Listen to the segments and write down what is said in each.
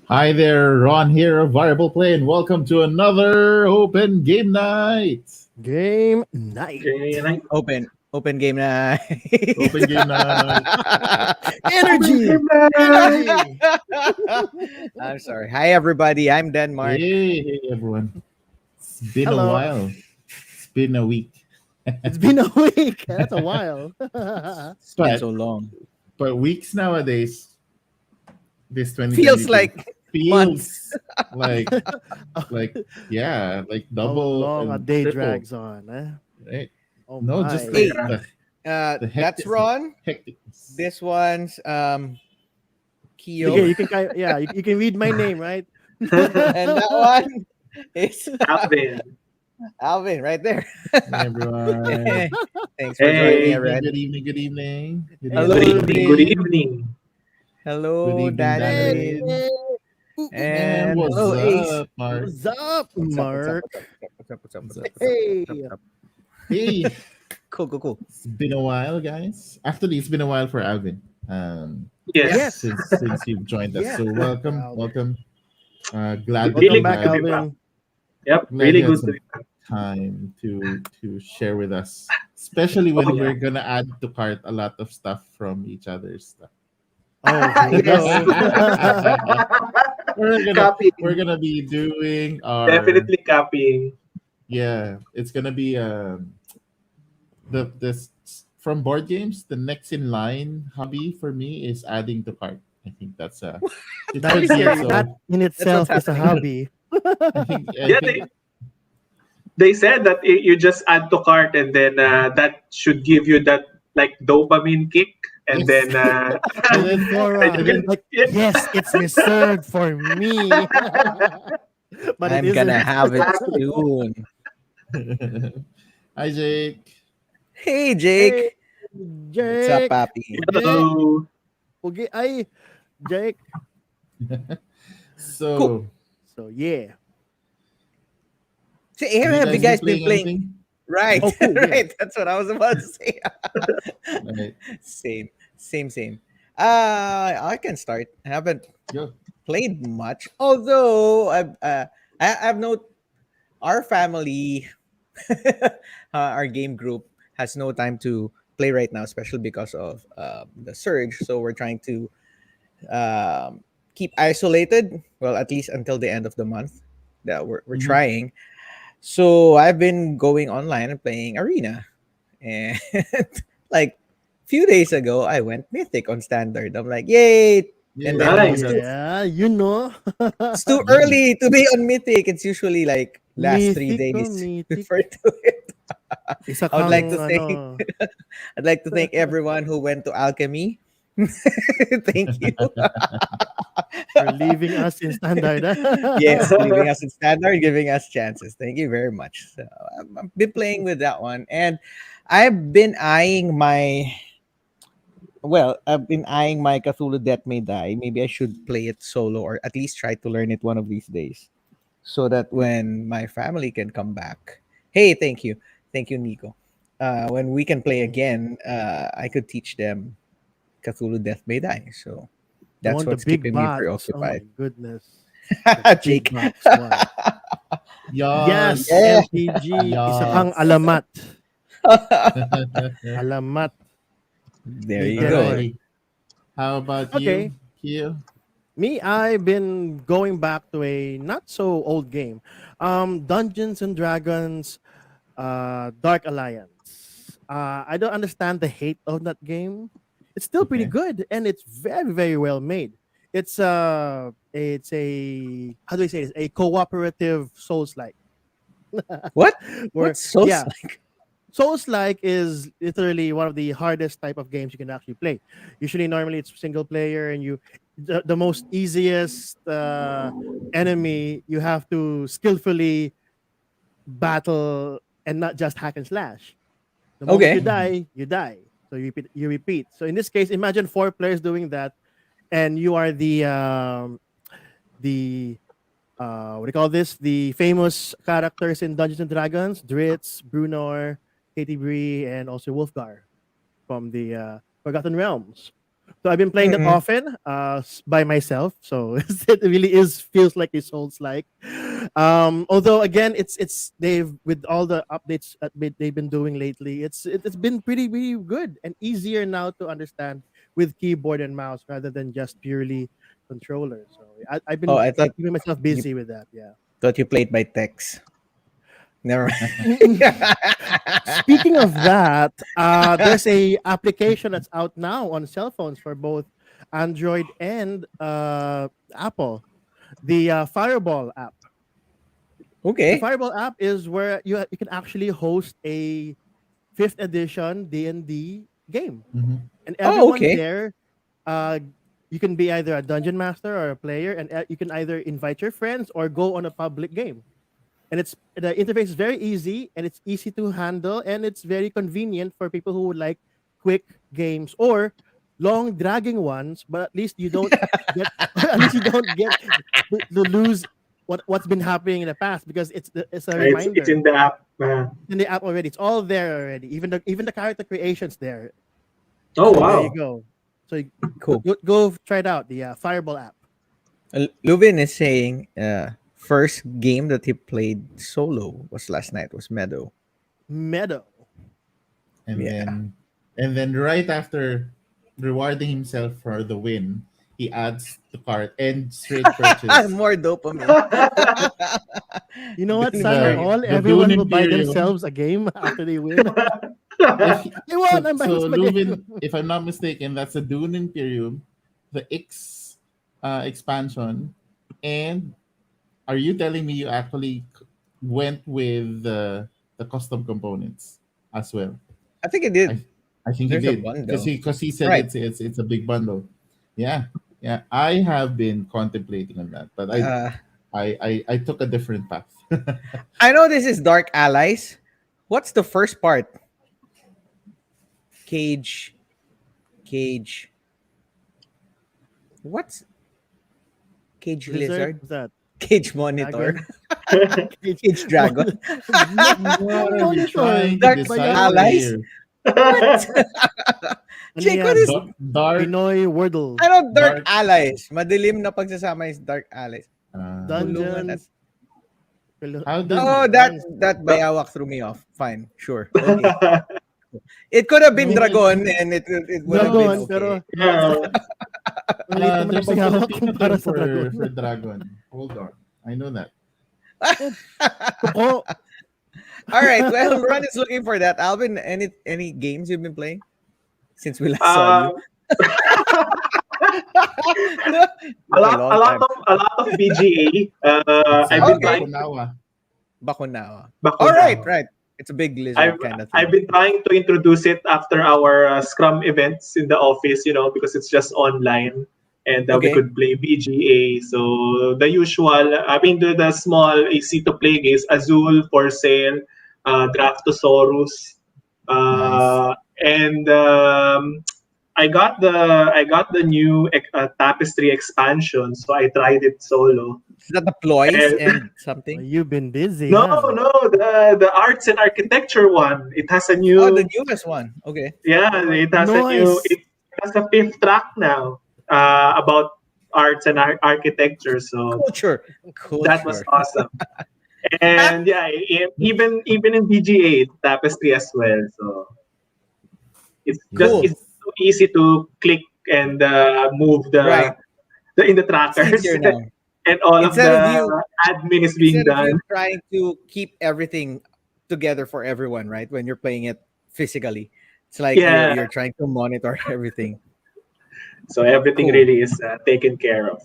Hi there, Ron here of Variable Play, and welcome to another Open Game Night. Game night. Okay, and I Open game night. Open Game Night. Energy. Bye. Energy. I'm sorry. Hi everybody. I'm Denmark. Hey, everyone. It's been a Hello. while. It's been a week. It's been a week. That's a while. It's been But so long. weeks nowadays, this Feels 2022 like months. feels like like How double long a and day triple. drags on. Right? Oh No, my. just Hey, the that's hectic Ron. hecticness. This one's Kyo. Okay, you can you can read my name, right? And that one is Alvin. Alvin right there. Hey, everyone. Thanks for Good Hey. joining, evening, Red. good evening, good evening. Good Hello, Good evening. evening. Good evening. evening. Hello, Good evening, Hey, Danny. Danny. hey. And And what's hello, Ace. up, Mark? What's up, What's up? Mark? What's up? What's up? Hey. Hey, Cool. it's been a while, guys. Actually, it's been a while for Alvin. Yes. Yes. Since you've joined us, Yeah. so welcome, Alvin. welcome. Glad that Really Welcome you back, good to had be back. Alvin. Yep. glad Really you had good to some be back. time to share with us, especially Oh when yeah. we're gonna add to cart a lot of stuff from each other's stuff. Oh, here we Yes. go. we're gonna we're Copying. gonna be doing our Definitely copying. it's gonna be the this from board games. The next in line hobby for me is adding to cart. I think that's it Are that we should be that serious? that so. in That's what's itself is a happening. hobby. I Yeah, think they said that you just add to cart and then that should give you that like dopamine kick and yes, then and then and Euphora. you and then can Like, yeah. yes, it's reserved for me. But it I'm gonna isn't. have it Exactly. soon. hi Jake. Hey, Hey, Jake. What's up, Jake. Papi? Jake. Hello. Okay, ay, Jake. Cool. So, So yeah. So, hey, have you have you guys been guys been playing playing? anything? Right, Oh, cool. Yeah. right. That's what I was about to say. Right, Same. I can start. I haven't go. played much, although I've no our family, our game group has no time to play right now, especially because of the surge. So we're trying to um, keep isolated. Well, at least until the end of the month. That we're Mhm. trying. So I've been going online and playing Arena, and like few days ago, I went Mythic on Standard. I'm like, yay! And then Oh Nice. yeah, you know. it's too Yeah. early to be on Mythic. It's usually like last three Mythical, days before mythic. to it. Isa I would like kang to ano. thank I'd like to thank everyone who went to Alchemy. Thank you. For leaving us in standard. Yes, leaving us in standard, giving us chances. Thank you very much. So I've been playing with that one, and I've been eyeing my I've been eyeing my Cthulhu Death May Die. Maybe I should play it solo or at least try to learn it one of these days, so that when my family can come back. Hey, thank you, Nico. When we can play again, I could teach them Cthulhu Death May Die. So The that's one, the what's big keeping me box. Oh my preoccupied. goodness. The big Jake. box one. Yes, Yes. Yeah. MTG. Isa kang Yes. alamat. Alamat. There you go. Literal. Alrighty. How about you, Okay. Kyo? Me, I've been going back to a not so old game. Dungeons and Dragons Dark Alliance. I don't understand the hate of that game. It's still pretty Okay. good and it's very very well made. It's a how do I say this? A cooperative Souls like What? where What's so yeah, like? Souls like is literally one of the hardest type of games you can actually play. Usually, normally it's single player, and the most easiest enemy you have to skillfully battle and not just hack and slash. The moment you Okay. Mhm. die, you die. So you repeat, you repeat. So in this case, imagine four players doing that, and you are the what do you call this? The famous characters in Dungeons and Dragons: Dritz, Brunor, Katie Bree, and also Wolfgar from the Forgotten Realms. So I've been playing that Mm-mm. often, by myself. So it really is feels like a Souls like. Although again, it's they've with all the updates that they've been doing lately, it's been pretty really good and easier now to understand with keyboard and mouse rather than just purely controller. So I've Oh, been I thought keeping myself you busy with that. Yeah. play it by text. Never Speaking mind. of that, there's a application that's out now on cell phones for both Android and Apple. The Fireball app. The Okay. Fireball app is where you can actually host a fifth edition D&D game, Mhm. and Oh, everyone okay. there, uh, you can be either a dungeon master or a player, and you can either invite your friends or go on a public game. And the interface is very easy and it's easy to handle and it's very convenient for people who would like quick games or long dragging ones, but at least you don't get at least you don't get to lose what's been happening in the past because it's a It's reminder in the app. in the app already. It's all there already. Even the character creations there. Oh So there you wow. go. So Cool. go try it out, the Fireball app. Lubin is saying first game that he played solo was last night was Meadow. Meadow. and Yeah. then and then right after rewarding himself for the win, he adds the cart and straight purchase More dopamine. You know what? Doing Sana more. the all the Dune everyone will buy Imperium. themselves a game after they win. If he- I won. I'm buying so this game. Luvin, if I'm not mistaken, that's the Dune Imperium, the X expansion, and are you telling me you actually went with the custom components as well? I think it did. I I think he There's a did because bundle. he said Right. it's a big bundle. Yeah, yeah. I have been contemplating on that, but Uh, I took a different path. I know this is Dark Allies. What's the first part? Cage. Cage. What's Cage Lizard, Lizard? what's that? Cage Monitor. Dragon. Cage Dragon. What are we Monitor. trying to Dark decipher Allies? here? What? Ano Jake, what yan? is... Dark, Pinoy Wordle. I know Dark dark. Allies. Madilim na pagsasama is Dark Allies. Kulungan at... Dungeons. How did Oh, Dungeons. that bayawak threw me off. Fine, sure. Okay. It could have been no? Dragon and it would have been Dragon, okay. pero Yeah. ang liit naman ng There's a bayawak Filipino kumpara term sa dragon. for dragon. Hold on, I know that. Tuko. All right. Well, Ron is looking for that. Alvin, any games you've been playing since we last saw you? Um, A long time. a lot of BGA. It's I've been Okay. trying. Bakunawa. Bakunawa. Bakunawa. All right, right. It's a big lizard I've kind of I've thing. been trying to introduce it after our Scrum events in the office, because it's just online and we Okay. could play BGA. So the usual, I mean, the small easy to play games: Azul, For Sale, Draftosaurus, Nice. and I got the new Tapestry expansion, so I tried it solo. Is that the ploys And and something? You've been busy, no, huh? no, the arts and architecture one. It has a Oh, the new newest one. Okay. Yeah, it has a new. Nice. It has a fifth track now about arts and architecture. So Culture. that was Culture. awesome. And yeah, even in BGA, Tapestry as well. So Cool. it's so easy to click and move Right. in the It's trackers, easier now. and all of Instead of you the admin is being Instead of you done. trying to keep everything together for everyone, right? When you're playing it physically, it's like Yeah, you're trying to monitor everything. so everything Cool. really is taken care of.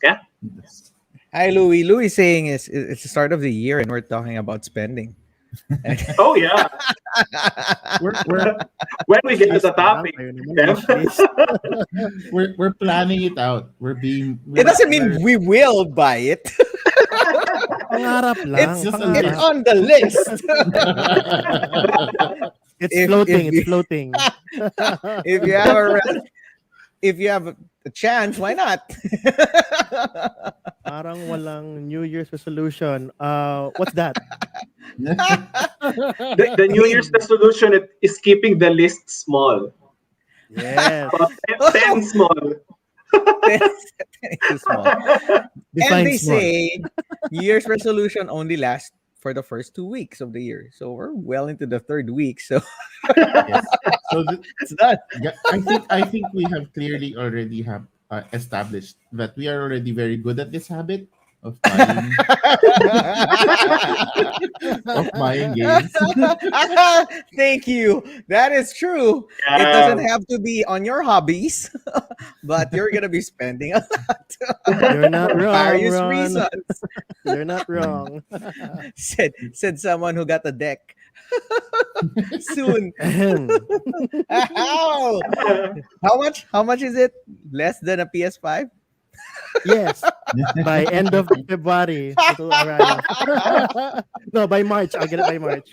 Yeah. Yes. Hi, Louis. Louis is saying it's the start of the year and we're talking about spending. Oh yeah. We're When we get to Wishlist the na lang. topic, Kayo naman, Kev. wishlist. we're planning it out. It doesn't mean we will buy it. Pangarap lang. It's just a it's Pangarap. on the list. It's If- floating. if It's you- floating. if you have if you have a chance, why not? Parang walang New Year's resolution. What's that? The New Year's resolution is keeping the list small. Yes. About 10 small. 10 is too small. And Define they small. say New Year's resolution only lasts for the first 2 weeks of the year. So we're well into the third week. So Yes. So it's done. yeah, I think we have clearly already have established that we are already very good at this habit of buying of buying games. Thank you. That is true. It doesn't Yeah. have to be on your hobbies, but you're gonna be spending a lot You're not for wrong, various Ron. reasons. You're not Yeah. wrong. Said someone who got a deck soon. Ahem. Ow! How much? How much is it? Less than a PS5? Yes. By end of February, it'll arrive. No, by March. I'll get it by March.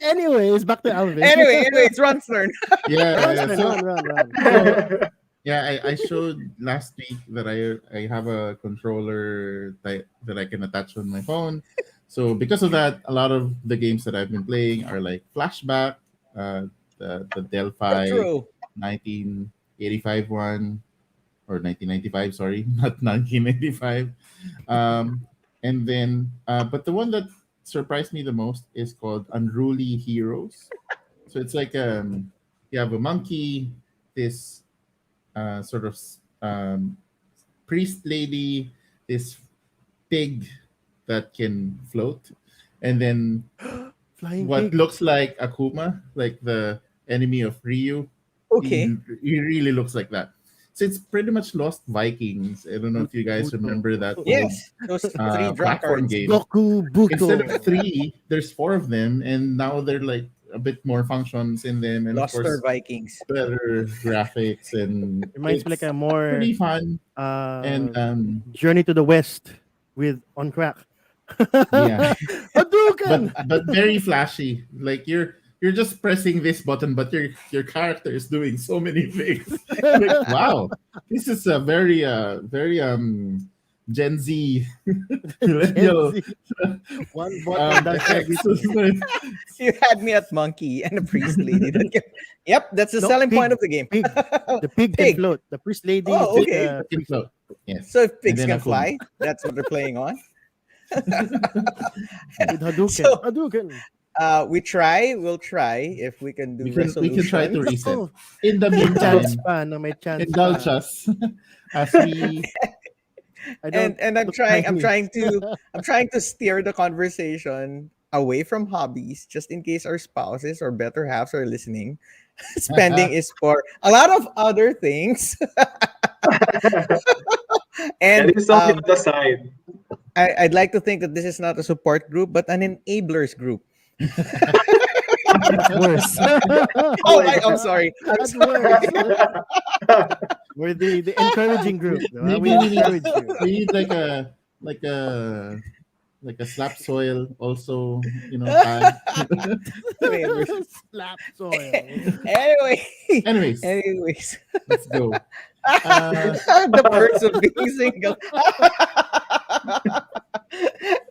Anyways, back to Alvin. Anyway, it's Ron's turn. Yeah, Ron's yeah. turn, So Ron. so yeah, I showed last week that I have a controller that I can attach on my phone. So because of that, a lot of the games that I've been playing are like Flashback, the Delphi True. 1985 one, or 1995, sorry, not 1985. Um, and then, but the one that surprised me the most is called Unruly Heroes. So it's like you have a monkey, this sort of priest lady, this pig that can float, and then Flying what pig. looks like Akuma, like the enemy of Ryu. Okay. He really looks like that. So it's pretty much Lost Vikings. I don't know if you guys remember that old Yes, those three drop platform cards. game. Goku Instead Buto. of three, there's four of them, and now they're like a bit more functions in them, and of Luster course Vikings. better graphics, and Reminds me like it's a more pretty fun. And Journey to the West with on crack. yeah, Hadouken! but very flashy. Like you're just pressing this button, but your character is doing so many things. Like wow, this is a very Gen Z Gen millennial Z. One button does effects. everything. You had me at monkey and a priest lady. Yep, that's the No, selling point pig. of the game. Pig. The pig can Pig. float. The priest lady Oh, is okay. the Can float. Yes, So if and pigs then can Akuma. fly, that's what they're playing on. with Hadouken. So Hadouken. we'll try if we can do We can try to resolutions. reset. Oh, In the may chance meantime, pa. No, may chance indulge pa. us as we I don't And I'm look trying I'm tiny. trying to I'm trying to steer the conversation away from hobbies just in case our spouses or better halves are listening. Spending is for a lot of other things. Yeah, And this is on the other side. I'd like to think that this is not a support group, but an enablers group. That's worse. Oh, I'm sorry. I'm That's sorry. worse. We're the encouraging group. Diba? maybe We we need encourage you. we need like a like a slap soil also, tag. Enablers. Slap soil. Anyway, Anyways, anyways, let's go. Uh, the perks of being single.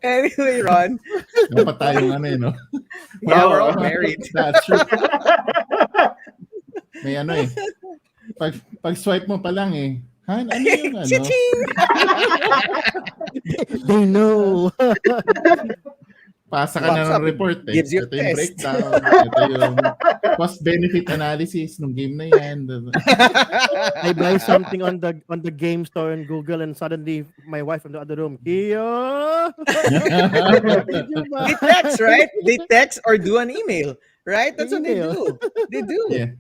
Anyway, Ron, dapat tayong ano no? yeah, we're all Oh. married. That's true. May ano eh. Pag swipe mo pa lang eh. Han, ano yung ano? Cha-ching! They know. Pasa ka Pops na up, ng report eh. gives you Ito yung test. breakdown. Ito yung cost-benefit analysis ng game na yan. I buy something on the game store in Google, and suddenly my wife from the other room, Kio, what did you buy? They text, right? They text or do an email, right? That's what they Email. do. They do. Yeah,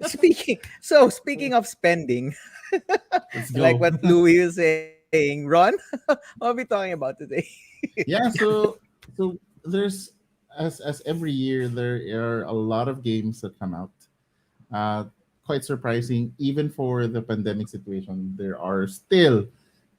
Speaking of spending, let's go. like what Louis is saying, Ron, what are we talking about today? Yeah, so there's as every year there are a lot of games that come out. Quite surprising, even for the pandemic situation, there are still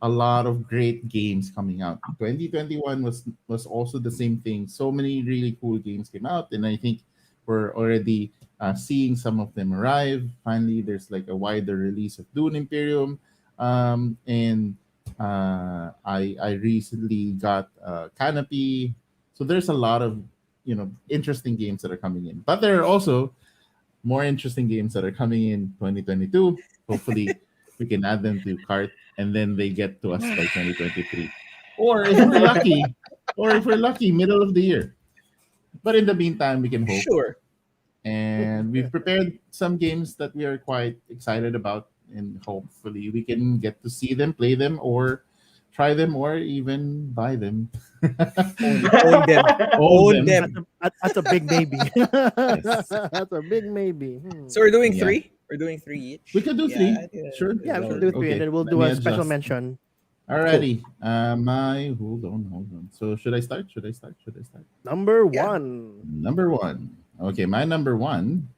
a lot of great games coming out. 2021 was also the same thing. So many really cool games came out, and I think we're already seeing some of them arrive. Finally, there's like a wider release of Dune Imperium, and I recently got Canopy. So there's a lot of interesting games that are coming in, but there are also more interesting games that are coming in 2022. Hopefully, we can add them to cart, and then they get to us by 2023. Or if we're lucky, middle of the year. But in the meantime, we can hope. Sure. And we've prepared some games that we are quite excited about, and hopefully we can get to see them, play them, or try them, or even buy them. Own them. Own Own them. them. That's a big maybe. Yes. That's a big maybe. So we're doing Yeah. three. We're doing three each. We could do three. Sure. Yeah, we Sure. can do three, Okay, and then we'll let do me a special adjust. mention. Alrighty. My hold on. So should I start? Number Yeah. one. Number one. Okay, my number one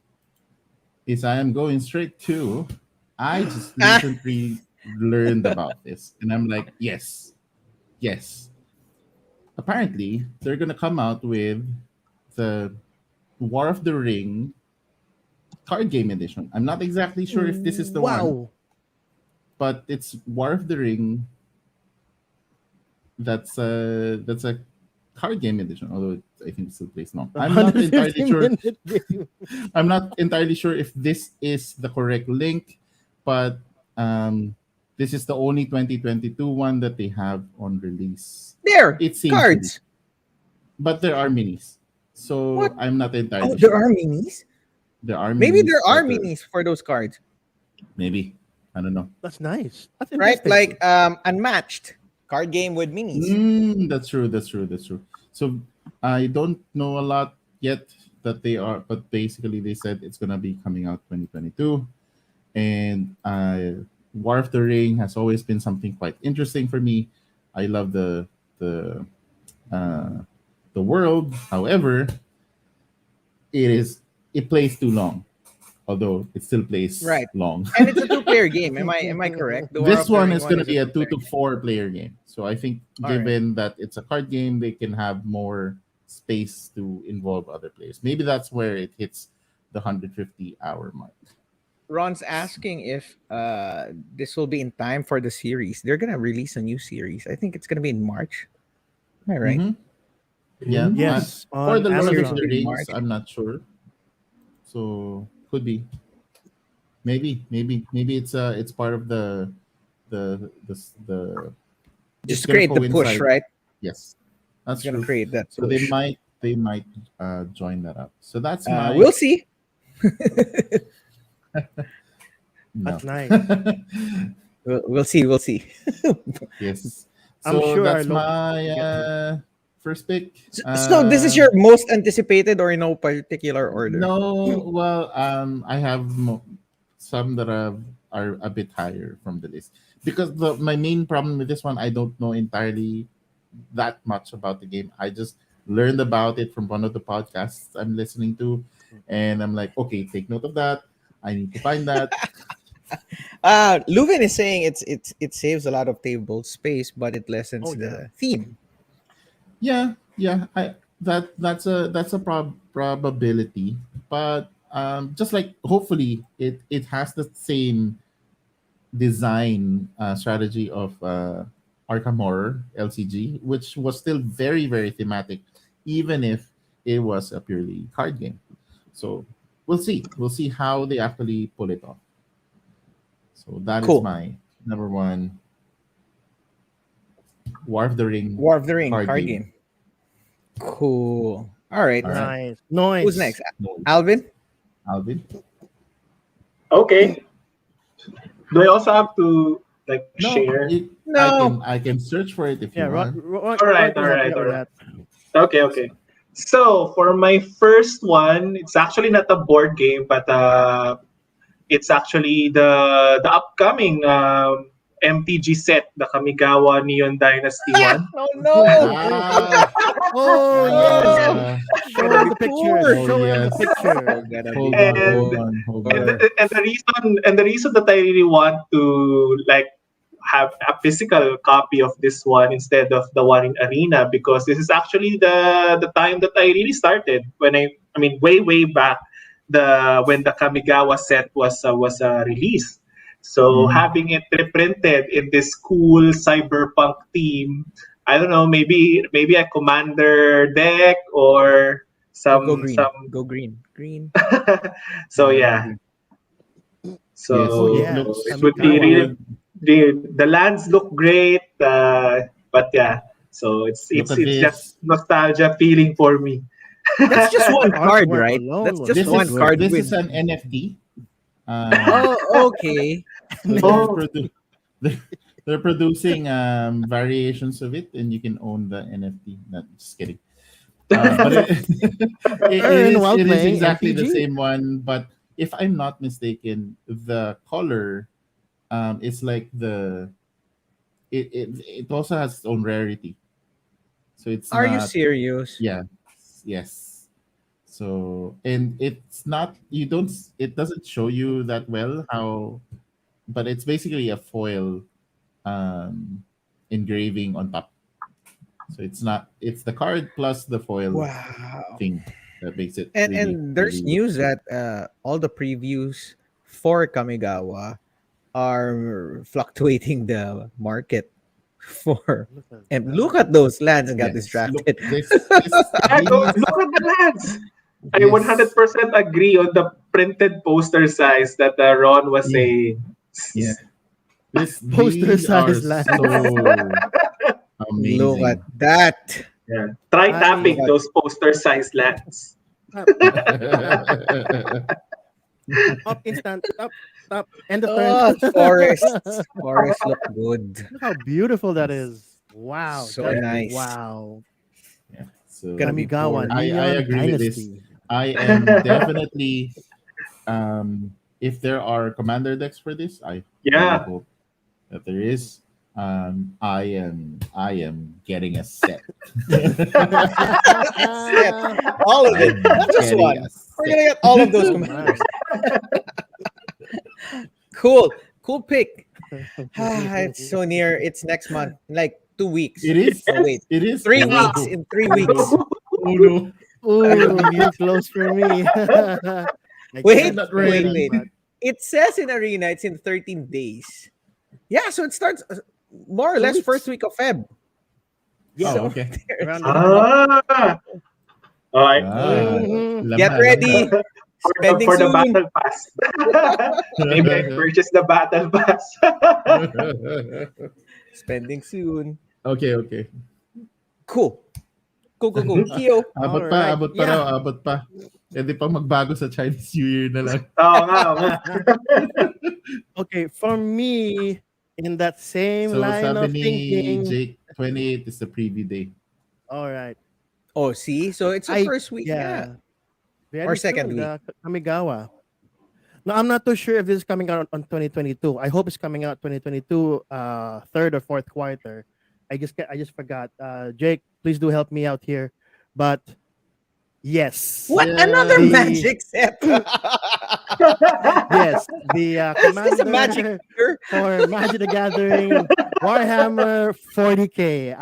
is I am going straight to. I just recently learned about this, and I'm like, yes. Apparently, they're gonna come out with the War of the Ring card game edition. I'm not exactly sure if this is the one, Wow. but it's War of the Ring. That's a card game edition. Although I think it still plays long. I'm not entirely sure. 150-minute game. I'm not entirely sure if this is the correct link, but this is the only 2022 one that they have on release. There. It seems to Cards. but there are minis, so What? I'm not entirely Oh, sure. there are minis. There are Maybe minis, there are but minis for those cards, maybe I don't know. That's nice. That's right? interesting. Like unmatched card game with minis. That's true. So I don't know a lot yet that they are, but basically they said it's gonna be coming out 2022, and War of the Ring has always been something quite interesting for me. I love uh, the world. However, it plays too long, although it still plays Right. long. And it's a two-player game. Am I correct? The War This of the one Ring is going to a be a 2 two-player to game. 4 player game. So I think All right. given that it's a card game, they can have more space to involve other players. Maybe that's where it hits the 150-hour mark. Ron's asking if this will be in time for the series. They're gonna release a new series. I think it's gonna be in March. Am I right? Mhm. Yeah. Yes, For on the Lord of Amazon. the Rings, March. I'm not sure. So could be. Maybe it's part of the it's Just gonna create the push, coincide. right? Yes, that's It's gonna true. create that So push. they might join that up. So that's my We'll see. no. That's nice. We'll see. We'll see. Yes. I'm So sure our that's my first pick. So this is your most anticipated, or in no particular order? No, well, I have some that are a bit higher from the list because my main problem with this one, I don't know entirely that much about the game. I just learned about it from one of the podcasts I'm listening to, and I'm like, okay, take note of that. I need to find that. Luvin is saying it saves a lot of table space, but it lessens Oh, yeah. the theme. Yeah. That's a probability, but just like hopefully it has the same design strategy of Arkham Horror LCG, which was still very very thematic, even if it was a purely card game. So we'll see how they actually pull it off. So that is Cool. my number one War of the Ring War of the Ring card card game. game. Cool. All right. All right. Nice. Nice. Who's next? No, Alvin? Alvin? Okay. Do I also have to like No, share? No. I can search for it if you Yeah, want. All right. Okay. So for my first one, it's actually not a board game, but it's actually the upcoming MTG set, the Kamigawa Neon Dynasty one. Oh no. Ah, Oh yes. Show Gotta him be the picture. poor. Show Oh, him the yes. picture. Hold And on. the reason that I really want to like have a physical copy of this one instead of the one in Arena, because this is actually the time that I really started when I mean way back, the when the Kamigawa set was released. So Mhm. having it reprinted in this cool cyberpunk theme, I don't know, maybe a commander deck or Or go some green. some. Go green. Green. So Green. yeah, Green. Yes, Oh it so yeah, looks it would be Kamigawa. really good. the lands look great, but yeah, so it's Look it's at it's just this. dunostalgia feeling for me. That's just The one card, artwork right? alone That's was just This so one is good. card this with. is an NFT. Um, Oh, okay. so Oh, they're producing variations of it, and you can own the NFT. Not just kidding. But Earn while it is playing exactly the MTG. same one. But if I'm not mistaken, the color is like it also has its own rarity. So it's Are you not, serious? yeah, yes. So and it's not, you don't, it doesn't show you that well how, but it's basically a foil um engraving on top. So it's not, it's the card plus the foil Wow. thing that makes it really And there's really look news good. that all the previews for Kamigawa are fluctuating the market for. Look at And look that. at those lands and got Yes, look, distracted. this yeah, these look at the lands. I yes, 100% agree on the printed poster size that Ron was yeah, saying. yeah. Poster These are size lands. so Look at amazing. that. Yeah. Try Look I tapping at those poster size lands. tap, tap, up instant, tap, end of turn. forests. Forests look good. Look how beautiful that is. Wow, So just Yeah. nice. wow. Yeah. So Gonna be Kamigawa poor. I Neon agree with this. Dynasty. I am definitely if there are commander decks for this, I really Yeah. hope that there is. I am getting a set. Set. All of it. I'm Not just getting a one. We're gonna set. get all of those Oh commanders. man. Cool. Cool pick. It's so near. It's next month. In like 2 weeks. It is. No, wait. It is. Three Oh Yeah. weeks. no. In three Oh weeks. no. Oh no. I'm not Ooh, too ready. close for me. I I'm can't Wait, not play wait, that ready. wait. much. It says in Arena it's in 13 days. Yeah, so it starts more or Two less first weeks. week of Feb. Yeah, Oh, So okay. there's around there. Ah. All right. Ah, get alam na. ready. Spending For the soon. battle pass. Maybe I purchased the battle pass. Spending soon. Okay, okay. Cool. Cool, cool, cool. Kyo. All right. Abot pa raw, Yeah. abot pa. Eh di pang magbago sa Chinese New Year na lang. Oo nga, oo nga. Okay, for me, in that same So line sabi of ni thinking. Jake, 28 is the preview day. All right. Oh, see? So it's the first week. Yeah. Yeah, very Or second soon, week. the Kamigawa. Now I'm not too sure if this is coming out on 2022. I hope it's coming out 2022, third or fourth quarter. I just forgot. Jake, please do help me out here. But yes, What? Yeah. Another the magic set? yes the Is this a magic commander figure? for Magic the Gathering Warhammer 40K.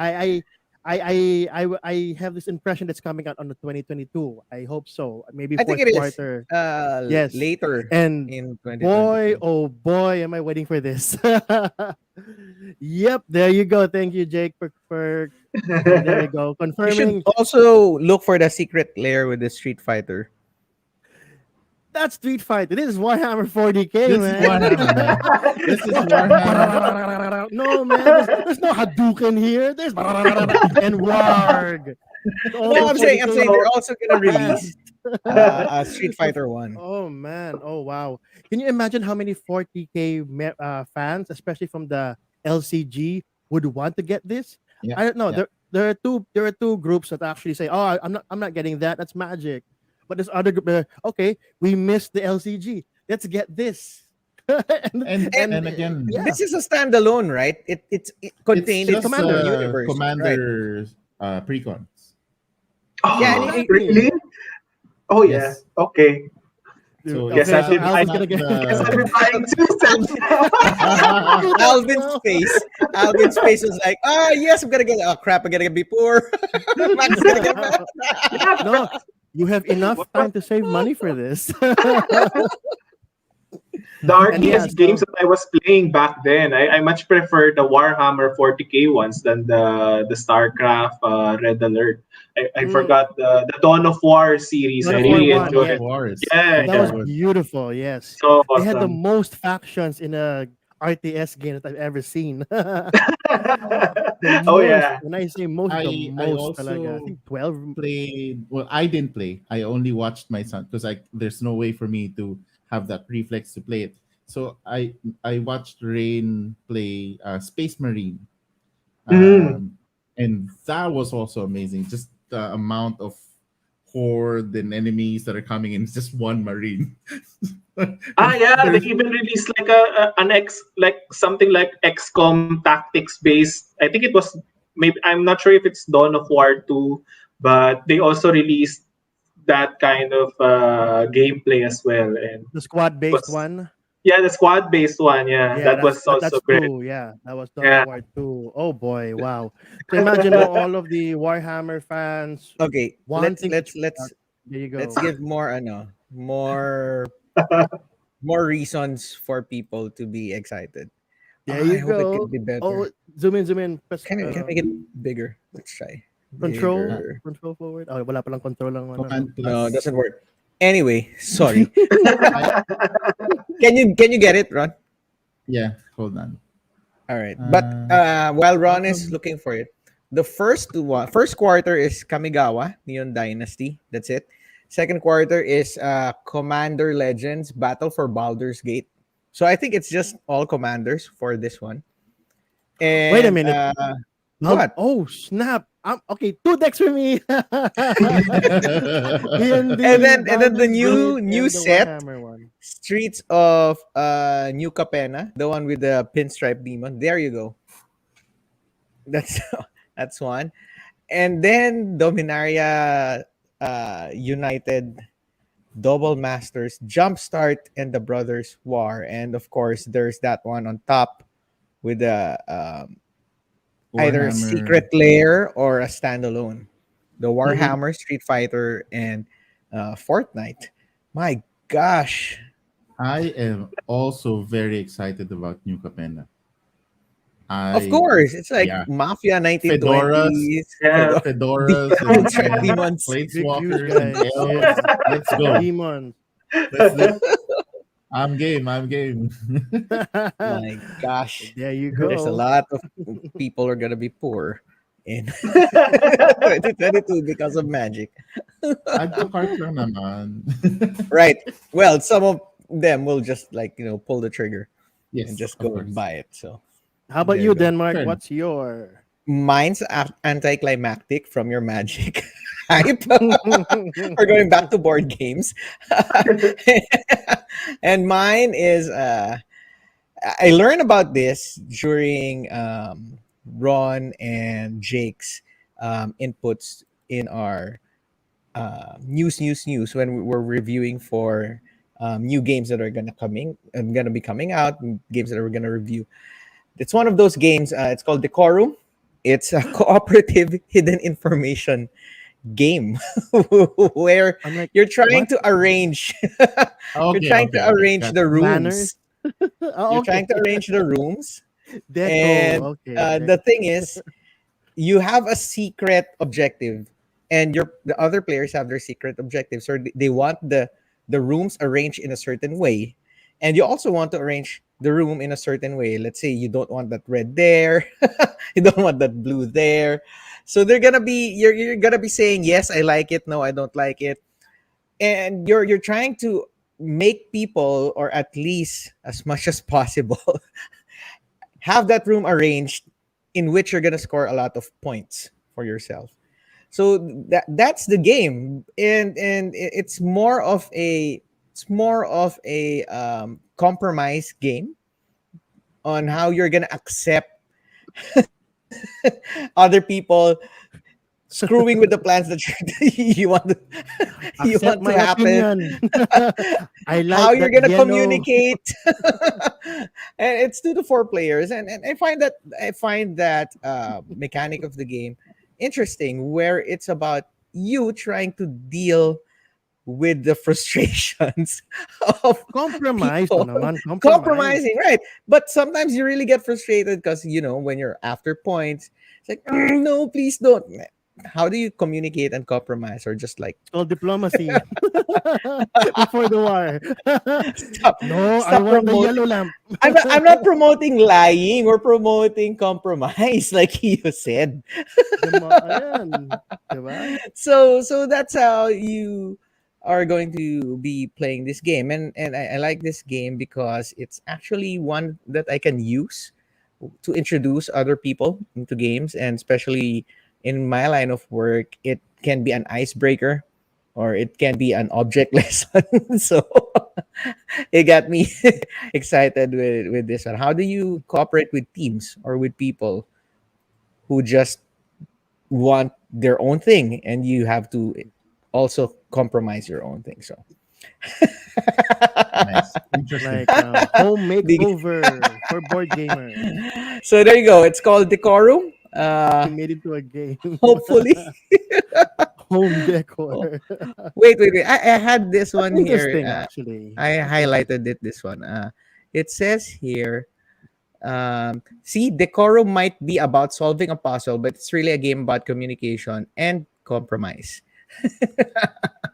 I have this impression that's coming out on the 2022. I hope so. Maybe I think fourth it is. quarter. Yes. Later And in boy, 2022. oh boy, am I waiting for this. Yep, there you go. Thank you, Jake, for there you go. You should Confirming also look for the secret layer with the Street Fighter. that's Street Fighter. This is Warhammer 40K, This is man. Warhammer, man. This is Warhammer. No, man. There's no Hadouken here. There's and Warg. It's No, also I'm 40K. saying they're also gonna Man. release a Street Fighter one. Oh man! Oh wow! Can you imagine how many 40K fans, especially from the LCG, would want to get this? Yeah, I don't know. yeah. There are two groups that actually say, "Oh, I'm not getting that. That's magic." But this other group, okay, we missed the LCG. Let's get this. And again, yeah, This is a standalone, right? It's it's contained in just Commander. universe, right? Commander precons. Yeah, and Oh, it- really? Oh, yeah. Yes. Okay. So Okay, Yes, it's I've so been not, it's Alvin's buying, gonna not get. yes, I've been the buying two sets now. Alvin's face. Alvin's face was like, yes, I'm gonna get. Oh crap, I'm gonna be poor. Max is gonna get mad. No, you have enough time to save money for this. The And yeah, RTS games that I was playing back then, I much prefer the Warhammer 40K ones than the StarCraft Red Alert. I Mm, forgot the Dawn of War series. God I of War really one, Dawn of enjoyed yes. it. War is Yeah, That super was yeah. good. beautiful. Yes, So they had the awesome. most factions in a RTS game that I've ever seen. The Oh most. yeah. When I say most, the I most talaga. I also think 12. played. Well, I didn't play. I only watched my son because I there's no way for me to have that reflex to play it. So I watched Rain play Space Marine, Mm. and that was also amazing. Just the amount of horde and enemies that are coming in. It's just one marine. Ah, yeah, they There's even released like an like something like XCOM tactics based. I think it was, maybe, I'm not sure if it's Dawn of War 2, but they also released that kind of gameplay as well, and The squad it based was, one. yeah, the squad based one. Yeah, Yeah, that was also that's great. two. Yeah, that was Dawn of Yeah. War 2. Oh boy, wow. So imagine now all of the Warhammer fans Okay, wanting to try out. There you let's go. give more more reasons for people to be excited. There I you hope it go. could be Oh, better. zoom in, zoom in. Press Can we get bigger? Let's try control, uh, bigger. control forward. Oh, wala palang control lang ano, no? Command No, it Plus. doesn't work. Anyway, sorry. I Can you get it, Ron? Yeah. Hold on. All right. But Uh, while Ron is bottom. looking for it, the first quarter is Kamigawa Neon Dynasty. That's it. Second quarter is Commander Legends Battle for Baldur's Gate. So I think it's just all commanders for this one. Wait a And minute. what? Oh snap! Okay, two decks for me. And D&D, then the Baldur's Gate, new and the set, Warhammer one. Streets of New Capena, the one with the pinstripe demon. There you go. That's that's one. And then Dominaria United, Double Masters, Jumpstart, and the Brothers War. And of course, there's that one on top with the either a Warhammer. secret lair or a standalone. The Mhm. Warhammer, Street Fighter, and Fortnite. My gosh. I am also very excited about New Capenna. Of I course, it's like Yeah, Mafia fedoras, 1920s, Yeah. fedoras pinstripe and demons. Big, huge planeswalkers and guys. elves. Yes, Let's go. demons. Let's do. I'm game. I'm game. My gosh. There you There's a go. lot of people are gonna be poor in 2022 because of magic. Add to cart lang naman. Right. Well, some of them will just like, pull the trigger and Yes, just of go and course. buy it. So How about there you you, go. Denmark? Fair enough. What's your? Mine's anticlimactic from your magic hype. We're going back to board games. And mine is I learned about this during Ron and Jake's inputs in our news when we were reviewing for new games that are gonna be coming out, and games that we're gonna review. It's one of those games. It's called Decorum. It's a cooperative hidden information game where I'm like, you're trying what? to arrange you're Okay, trying okay, to okay. arrange Got the you. Manners? rooms. Oh, You're okay. trying to arrange the rooms, Deco. and Okay, the thing is, you have a secret objective, and the other players have their secret objectives, or they want the rooms arranged in a certain way, and you also want to arrange the room in a certain way. Let's say you don't want that red there, you don't want that blue there, so you're gonna be saying yes, I like it, no, I don't like it, and you're trying to make people, or at least as much as possible, have that room arranged in which you're gonna score a lot of points for yourself. So that's the game, and it's more of a compromise game on how you're gonna accept other people screwing with the plans that you want to you accept want my to happen, opinion. I how like you're that gonna yellow. communicate. And it's 2 to 4 players, and I find that mechanic of the game interesting, where it's about you trying to deal with the frustrations of Compromise to people naman. Compromise. compromising, right? But sometimes you really get frustrated because when you're after points, it's like, no, please don't. how do you communicate and compromise, or just like It's called diplomacy. Before the war. stop No, I stop want the promoting. yellow lamp. I'm not promoting lying. We're promoting compromise, like you said. Ayan. Diba? So that's how you are going to be playing this game, and I like this game because it's actually one that I can use to introduce other people into games, and especially in my line of work, it can be an icebreaker or it can be an object lesson. So it got me excited with this one. How do you cooperate with teams or with people who just want their own thing, and you have to also compromise your own thing? So Nice. Interesting. Like home Dig- makeover for board gamers. so there you go. It's called Decorum. We made it to a game. Hopefully. Home decor. Oh, wait. I had this That's one here. interesting, actually. I That's nice. highlighted it. This one. It says here. See, Decorum might be about solving a puzzle, but it's really a game about communication and compromise.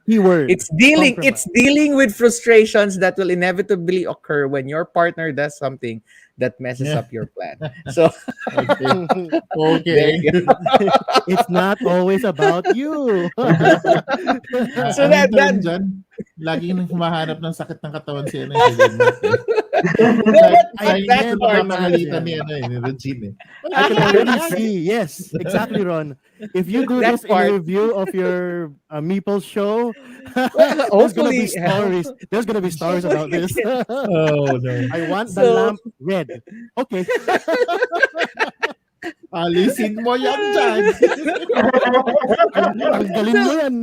Keyword. It's Compromise. dealing with frustrations that will inevitably occur when your partner does something that messes Yeah. up your plan. So Okay. there Okay. you go. It's not always about you. So Ang that term dyan, laging humahanap ng sakit ng katawan si ano, si Denmark. Eh. no, but I Laging that can gusto part nagpapagalitan ni, imagine. ano, ni Regine. Eh. I can Bakit already ganyan? see. Yes, exactly, Ron. If you do that this in a part. review of your Meeple show, Well, there's gonna be hopefully, stories. There's gonna be stories hopefully about I this. can. Oh, no. I want the So lamp red. Okay. Alisin mo yan dyan. Tanggalin mo so yan.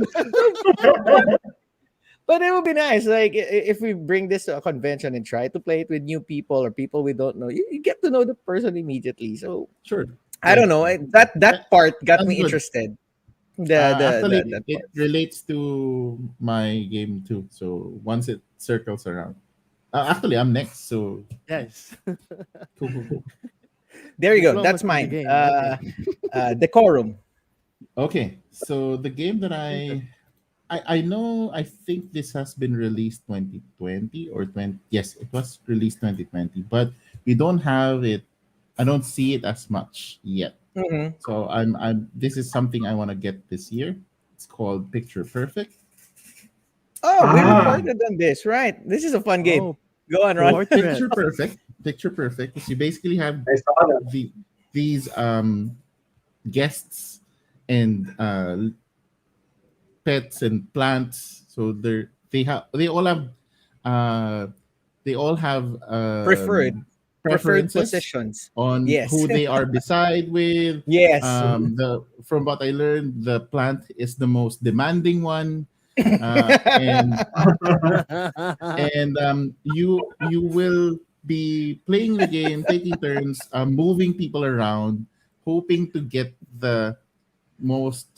but it would be nice, like if we bring this to a convention and try to play it with new people or people we don't know. You get to know the person immediately. So Sure. I don't know. That part got That's me good. interested. The Actually, that it part. relates to my game too. So once it circles around. Actually, I'm next. So Yes. cool. There you go. That's Diplomacy in the mine. game. Okay. Decorum. Okay, so the game that Interesting. I know, I think this has been released 2020 or 20, yes, it was released 2020, but we don't have it. I don't see it as much yet. Mhm. So I'm this is something I want to get this year. It's called Picture Perfect. Oh, we Ah, And recorded on this, right? This is a fun game. Oh, Go on, Ron. so portrait. Picture Perfect is you basically have I saw that. these guests and pets and plants. So uh they all have Preferred preferred preferences positions. on Yes. who they are beside with. Yes. The From what I learned, the plant is the most demanding one. And you will be playing the game, taking turns, moving people around, hoping to get the most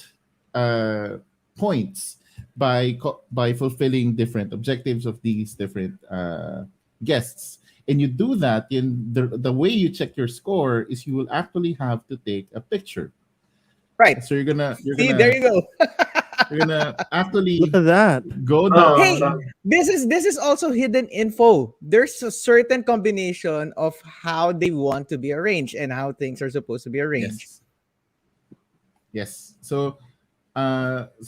points by fulfilling different objectives of these different guests. And you do that in the way you check your score is you will actually have to take a picture. Right. So See, there you go. you're gonna Look actually at that. go Oh, Hey, down. this is also hidden info. There's a certain combination of how they want to be arranged and how things are supposed to be arranged. Yes. Yes. So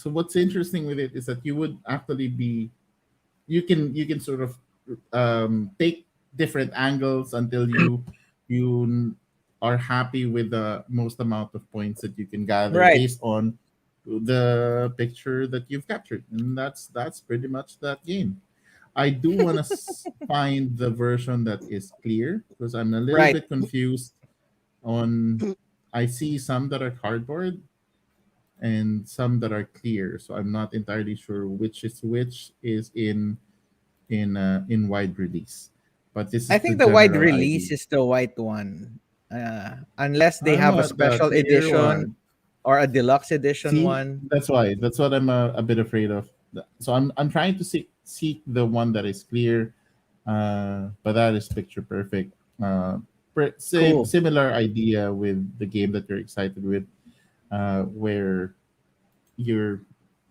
what's interesting with it is that you would actually be you can sort of take different angles until you are happy with the most amount of points that you can gather Right. based on the picture that you've captured, and that's pretty much that game. I do want to find the version that is clear because I'm a little Right. bit confused on. I see some that are cardboard and some that are clear, so I'm not entirely sure which is in wide release. But this I is the think the wide general release idea. is the white one. Unless they I don't have know a the special clear edition one. or a deluxe edition See, one. that's what I'm a bit afraid of. So I'm trying to seek the one that is clear, but that is picture perfect. Same Cool. similar idea with the game that you're excited with, where you're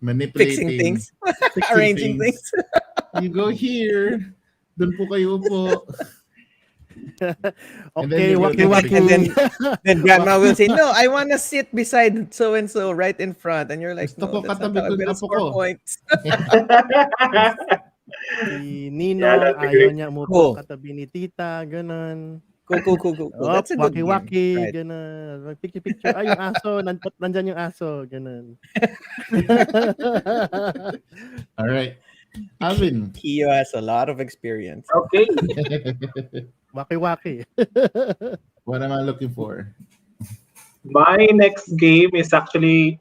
Fixing manipulating, things, fixing arranging things. things. You go here, dun po kayo po, and then Okay, you're gonna waki take a And picture. waki. then grandma will Waki. say, "No, I want to sit beside so and so right in front," and you're like, Gusto "No, ko that's not katabi how ko I'm yung gonna apo score ko. points." Yes. Si Yeah, Ninong, that's a ayaw great. niya umupo Cool, katabi ni tita, ganun. cool, cool, cool, cool, cool. Op, That's a good game, waki-waki, right? ganun. Picture-picture. Ay, yung aso, nandyan yung aso, ganun. All right, Alvin. Kio has a lot of experience. Okay, Waki-waki. What am I looking for? my next game is actually,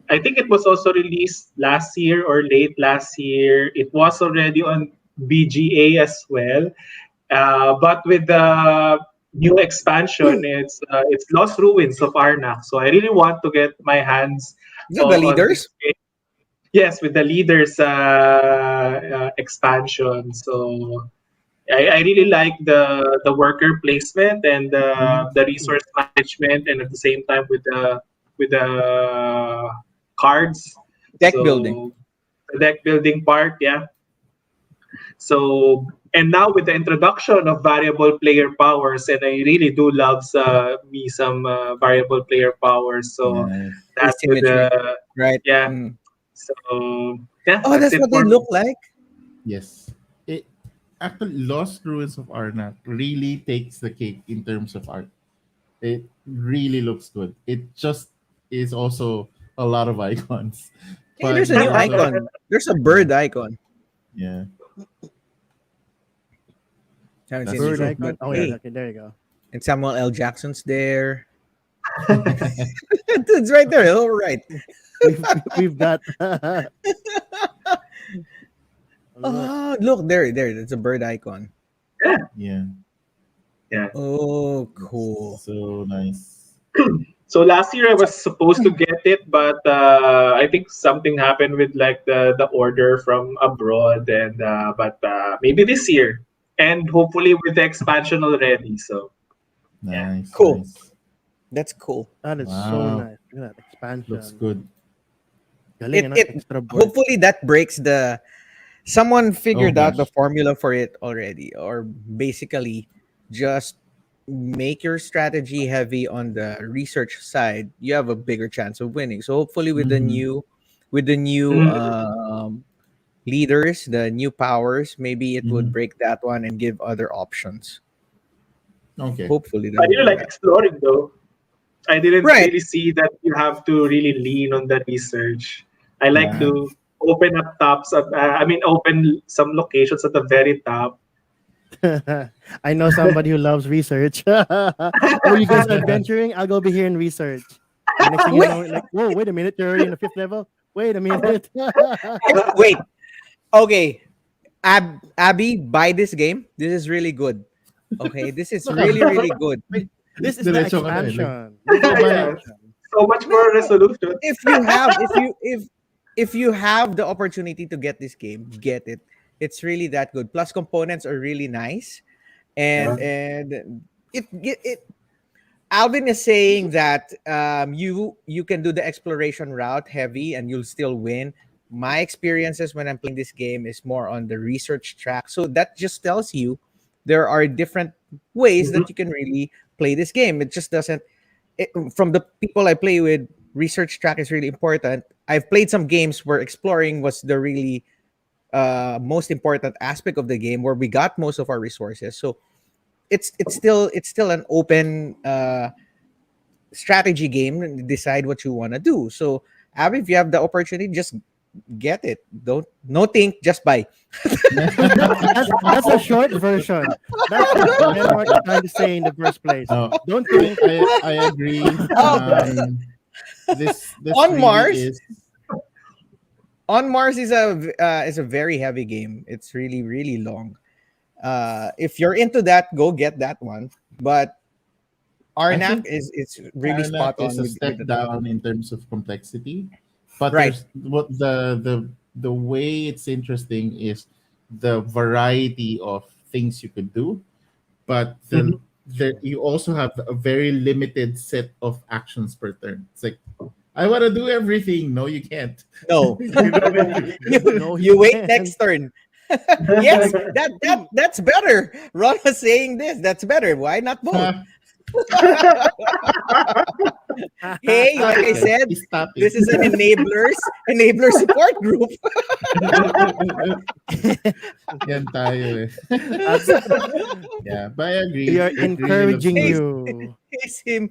I think it was also released last year or late last year. It was already on BGA as well, but with the new expansion, it's Lost Ruins of Arnak. So I really want to get my hands Is it the on this leaders? game. Yes, with the leaders expansion. So I really like the worker placement and Mhm. the resource management, and at the same time with the cards. Deck building. So the deck building part, yeah. So and now with the introduction of variable player powers, and I really do love me some variable player powers. So Nice. that's with Asymmetry, the right? yeah. Mm. So yeah, Oh, that's that's it what they for look me. like. Yes. It actually Lost Ruins of Arnak really takes the cake in terms of art. It really looks good. It just is also a lot of icons, Hey, but there's a there's new also icon. There's a yeah, bird icon. yeah. Haven't seen That's it Bird yet, true. icon. but Oh, yeah, hey, okay, there you go. and Samuel L. Jackson's there. It's right there. All right. We've got look. Oh, look there. That's a bird icon. Yeah, Yeah, yeah. Oh, it's cool. so nice. So last year I was supposed to get it, but I think something happened with like the order from abroad, and but maybe this year, and hopefully with the expansion already. So yeah, Nice, Cool. nice. That's cool. That is so Wow, nice. Look at that looks expansion. good. Galing, It ano? it Extra board. hopefully that breaks the someone Oh figured out the gosh. formula for it already, or basically just make your strategy heavy on the research side. You have a bigger chance of winning. So hopefully Hmm. with the new mm, leaders, the new powers, maybe it would Hmm. break that one and give other options. Okay. Hopefully I they'll really do like that. exploring though. I didn't Right. really see that you have to really lean on the research. I like Yeah. to open up tops. I mean, open some locations at the very top. I know somebody who loves research. Oh, you guys are adventuring? I'll go be here in research. And next thing you Wait, know, like, whoa, wait a minute, you're already in the fifth level. Wait a minute. wait. Okay, Abby, buy this game. This is really good. Okay, this is really really good. Wait, this is the Diretsong ano eh, like expansion. This is the buy Yeah, expansion. so much No, more no. resolution. If you have the opportunity to get this game, get it. It's really that good. Plus components are really nice, Yeah. and it Alvin is saying that you can do the exploration route heavy and you'll still win. My experiences when I'm playing this game is more on the research track. So that just tells you there are different ways Mhm. that you can really play this game. It just doesn't from the people I play with, research track is really important. I've played some games where exploring was the really most important aspect of the game where we got most of our resources. So it's still an open strategy game and decide what you want to do. So Abby, if you have the opportunity, just get it. Don't no think, just buy. That's a short version. That's what Denmark is trying to say in the first place. No, Don't think. I agree. Oh, This on really Mars, is on Mars is a very heavy game. It's really really long. If you're into that, go get that one. But I Arnak think is it's really Arnak spot is on a with step the down in terms of complexity, but right. there's what the way it's interesting is the variety of things you could do, but Mhm. the you also have a very limited set of actions per turn. It's like I want to do everything. No, you can't. No. you, No, you you wait can't. next turn. Yes, that's better. Ron was saying this. That's better. Why not both? Hey, like I Yes, said, he's tapping. this is an enabler support group. Yan tayo eh. Abs- Yeah, but I we agree. are It really looks encouraging Hey, good. you. hey, Sim.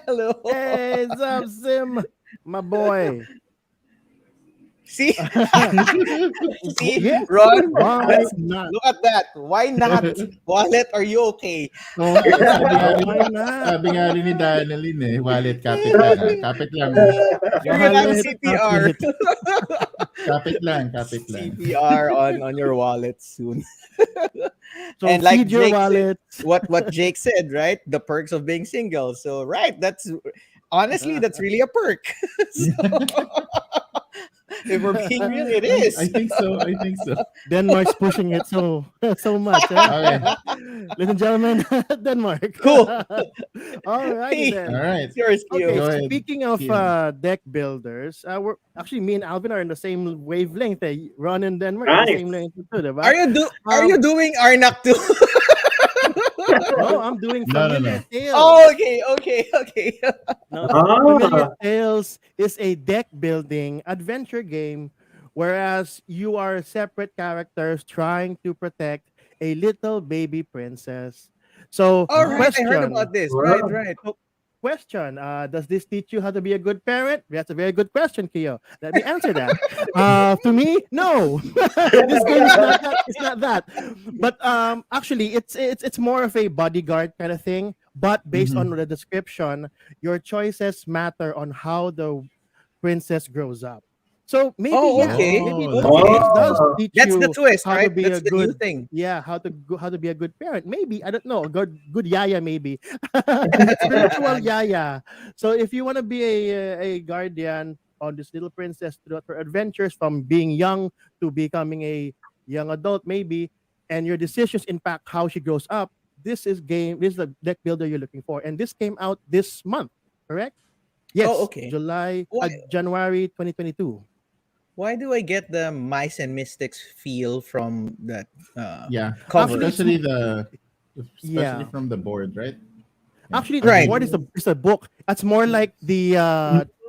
Hello. Hey, Zab Sim, my boy. See, see, Yes, Ron. why Let's not? look at that. Why not? Wallet, are you okay? Oo nga, Why not? sabi nga rin ni Danelin eh, wallet kapit lang ah. Kapit lang. You're gonna have Wallet, CPR. kapit. Kapit lang, kapit lang. CPR on your wallet soon. So And like feed your Jake said, wallet. what Jake said, right? The perks of being single. So right, that's honestly that's really a perk. So, if we're being real, it I is. think so. I think so. Denmark's pushing it so so much. Okay. Ladies and gentlemen, Denmark. Cool. Alrighty Hey, All then. right. it's yours, Okay, Kyo. Go ahead. speaking of Kian. deck builders, we're actually me and Alvin are in the same wavelength. Ron and Denmark are the Nice. same length too, diba? Are you doing Arnak too? No, I'm doing No, no, Familiar no. Tales. Oh, okay, okay, okay. No, Familiar Ah, Tales is a deck building adventure game, whereas you are separate characters trying to protect a little baby princess. So, All right, I heard question. about this. Right, wow. right. So, question. Does this teach you how to be a good parent? That's a very good question, Kyo. Let me answer that. To me, no. This game is not that. It's not that. But actually, it's more of a bodyguard kind of thing. But based on Mm-hmm. the description, your choices matter on how the princess grows up. So maybe Oh, yeah, okay. maybe Oh, maybe that's this Okay. interesting. does Oh, teach That's the you twist, how to right? be a That's the new good thing. yeah how to be a good parent. Maybe I don't know a good yaya maybe spiritual yaya. So if you want to be a guardian on this little princess throughout her adventures from being young to becoming a young adult maybe, and your decisions impact how she grows up. This is the deck builder you're looking for, and this came out this month, correct? Oh, Yes, okay. July, Why January 2022. why do I get the mice and mystics feel from that Yeah. Actually, cover? it's Especially yeah. from the board, right? Yeah. Actually, the Right. board is a book. That's more like the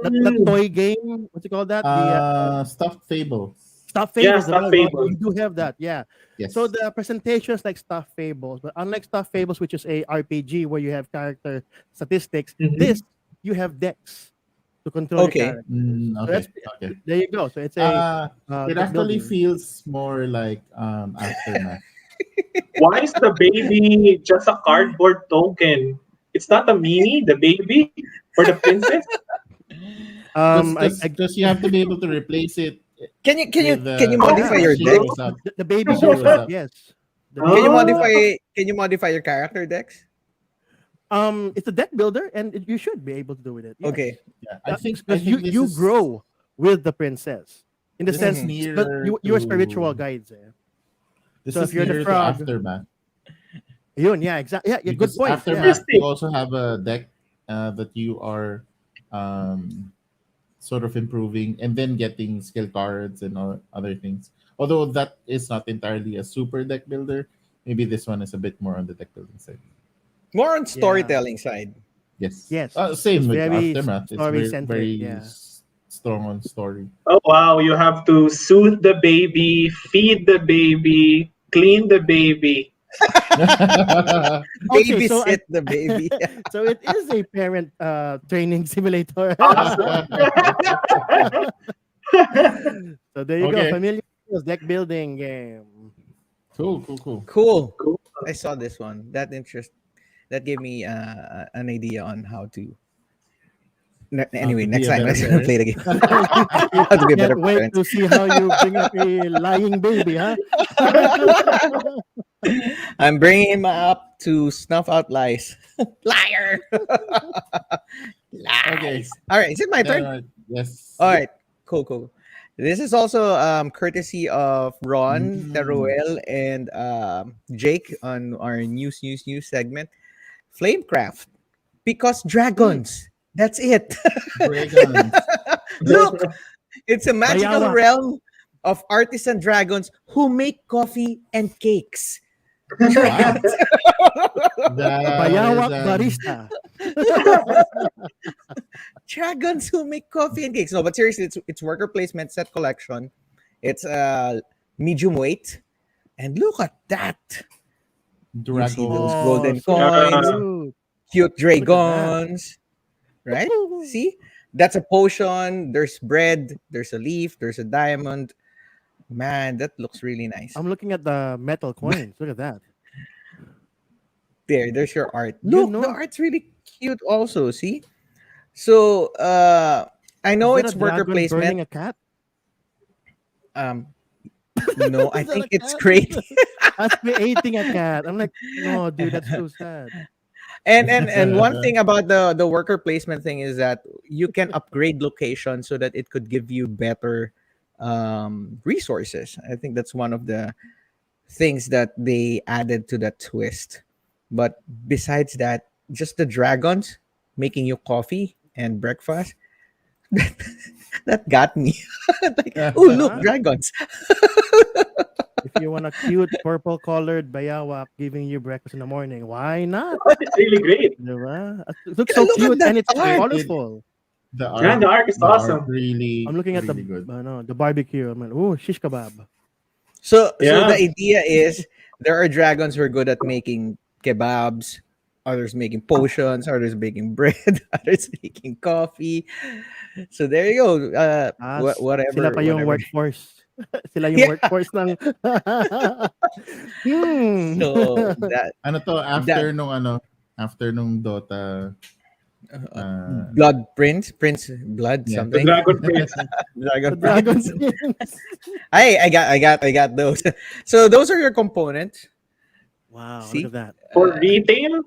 the mm. toy game. What's it called? That the Stuffed Fables. Stuffed Yeah, Fables. stuff We fables. do have that. Yeah. So Yes. the presentation is like Stuffed Fables, but unlike Stuffed Fables, which is a RPG where you have character statistics, this Mhm. you have decks to control your Okay. character. So that's Okay. Okay. there you go. So it's a Uh, it deck actually building. feels more like Aftermath. Why is the baby just a cardboard token? It's not a mini, the baby for the princess? Because I because you have to be able to replace it Can you can you with can you Oh, modify yeah, as your she deck? true. grows up. the baby As she grows grows up. up. Yes, the Can you baby grows up. Ah, modify your character decks? It's a deck builder, and you should be able to do with it. Okay. Yes, Yeah. I because think this you is grow with the princess in the sense Mhm. that nearer you're spiritual to guides. this So if is you're the nearer to frog, Aftermath yun, yeah, exactly. Yeah, yeah, good because point. Yeah, Aftermath you interesting. also have a deck that you are um sort of improving and then getting skill cards and all other things. Although that is not entirely a super deck builder, maybe this one is a bit more on the deck building side. More on yeah, storytelling side. Yes. yes. It's Same with very Aftermath. It's story very centric. very Yeah. strong on story. Oh, wow. You have to soothe the baby, feed the baby, clean the baby. Okay, so Babysit the baby. so it is a parent training simulator. Awesome. So there you go, Okay. familiar Tales deck building game. Cool. Cool. Cool. Cool. Cool. I saw this one. That gave me an idea on how to. How Anyway, to be next a time better let's play parent. the game. You How to be a can't better wait parent. to see how you bring up a lying baby, huh? I'm bringing him up to snuff out lies. Liar. Okay. Lies. All right, is it my Yeah, turn? right. Yes. All right, cool, cool. This is also courtesy of Ron, Mm. Teruel, and Jake on our news segment. Flamecraft. Because Mm, dragons. That's it. Dragons. Look, it's a magical Bayawa. realm of artisan dragons who make coffee and cakes. Wow. Dragons, That is Bayawak barista. dragons who make coffee and cakes. No, but seriously, it's worker placement set collection. It's medium weight, and look at that. You see those Dragon. Oh, golden so coins, cute. cute Look at that. dragons, right? See, that's a potion. There's bread. There's a leaf. There's a diamond. Man, that looks really nice. I'm looking at the metal coins. Look at that. There's your art. You Look, the know, art's really cute also. See, so I is know that a it's worker dragon burning placement. a cat? Um, no, I Is that think a it's cat? great. As creating a cat. I'm like, no, dude, that's so sad. And one thing about the worker placement thing is that you can upgrade location so that it could give you better resources. I think that's one of the things that they added to that twist. But besides that, just the dragons making you coffee and breakfast, that got me. Like, oh look, Huh? dragons. If you want a cute purple colored bayawak giving you breakfast in the morning, why not? It's really great. Diba? It looks Yeah, so look at cute that and it's art. colorful. The Yeah, art. the art is The art awesome. really, I'm looking at really good. the barbecue. I'm like, oh, shish kebab. So the Yeah. idea is there are dragons who are good at making kebabs, others making potions, others making bread, others making coffee. So there you go. Sila Whatever, pa yung whatever. workforce. Sila yung Yeah. workforce ng... hmm. So that Ano to, that after nung Dota, blood prince blood yeah. The something. Dragon Prince. The Dragon dragon prince. skins. I got those. So those are your components. Wow, See? look at that. For retail,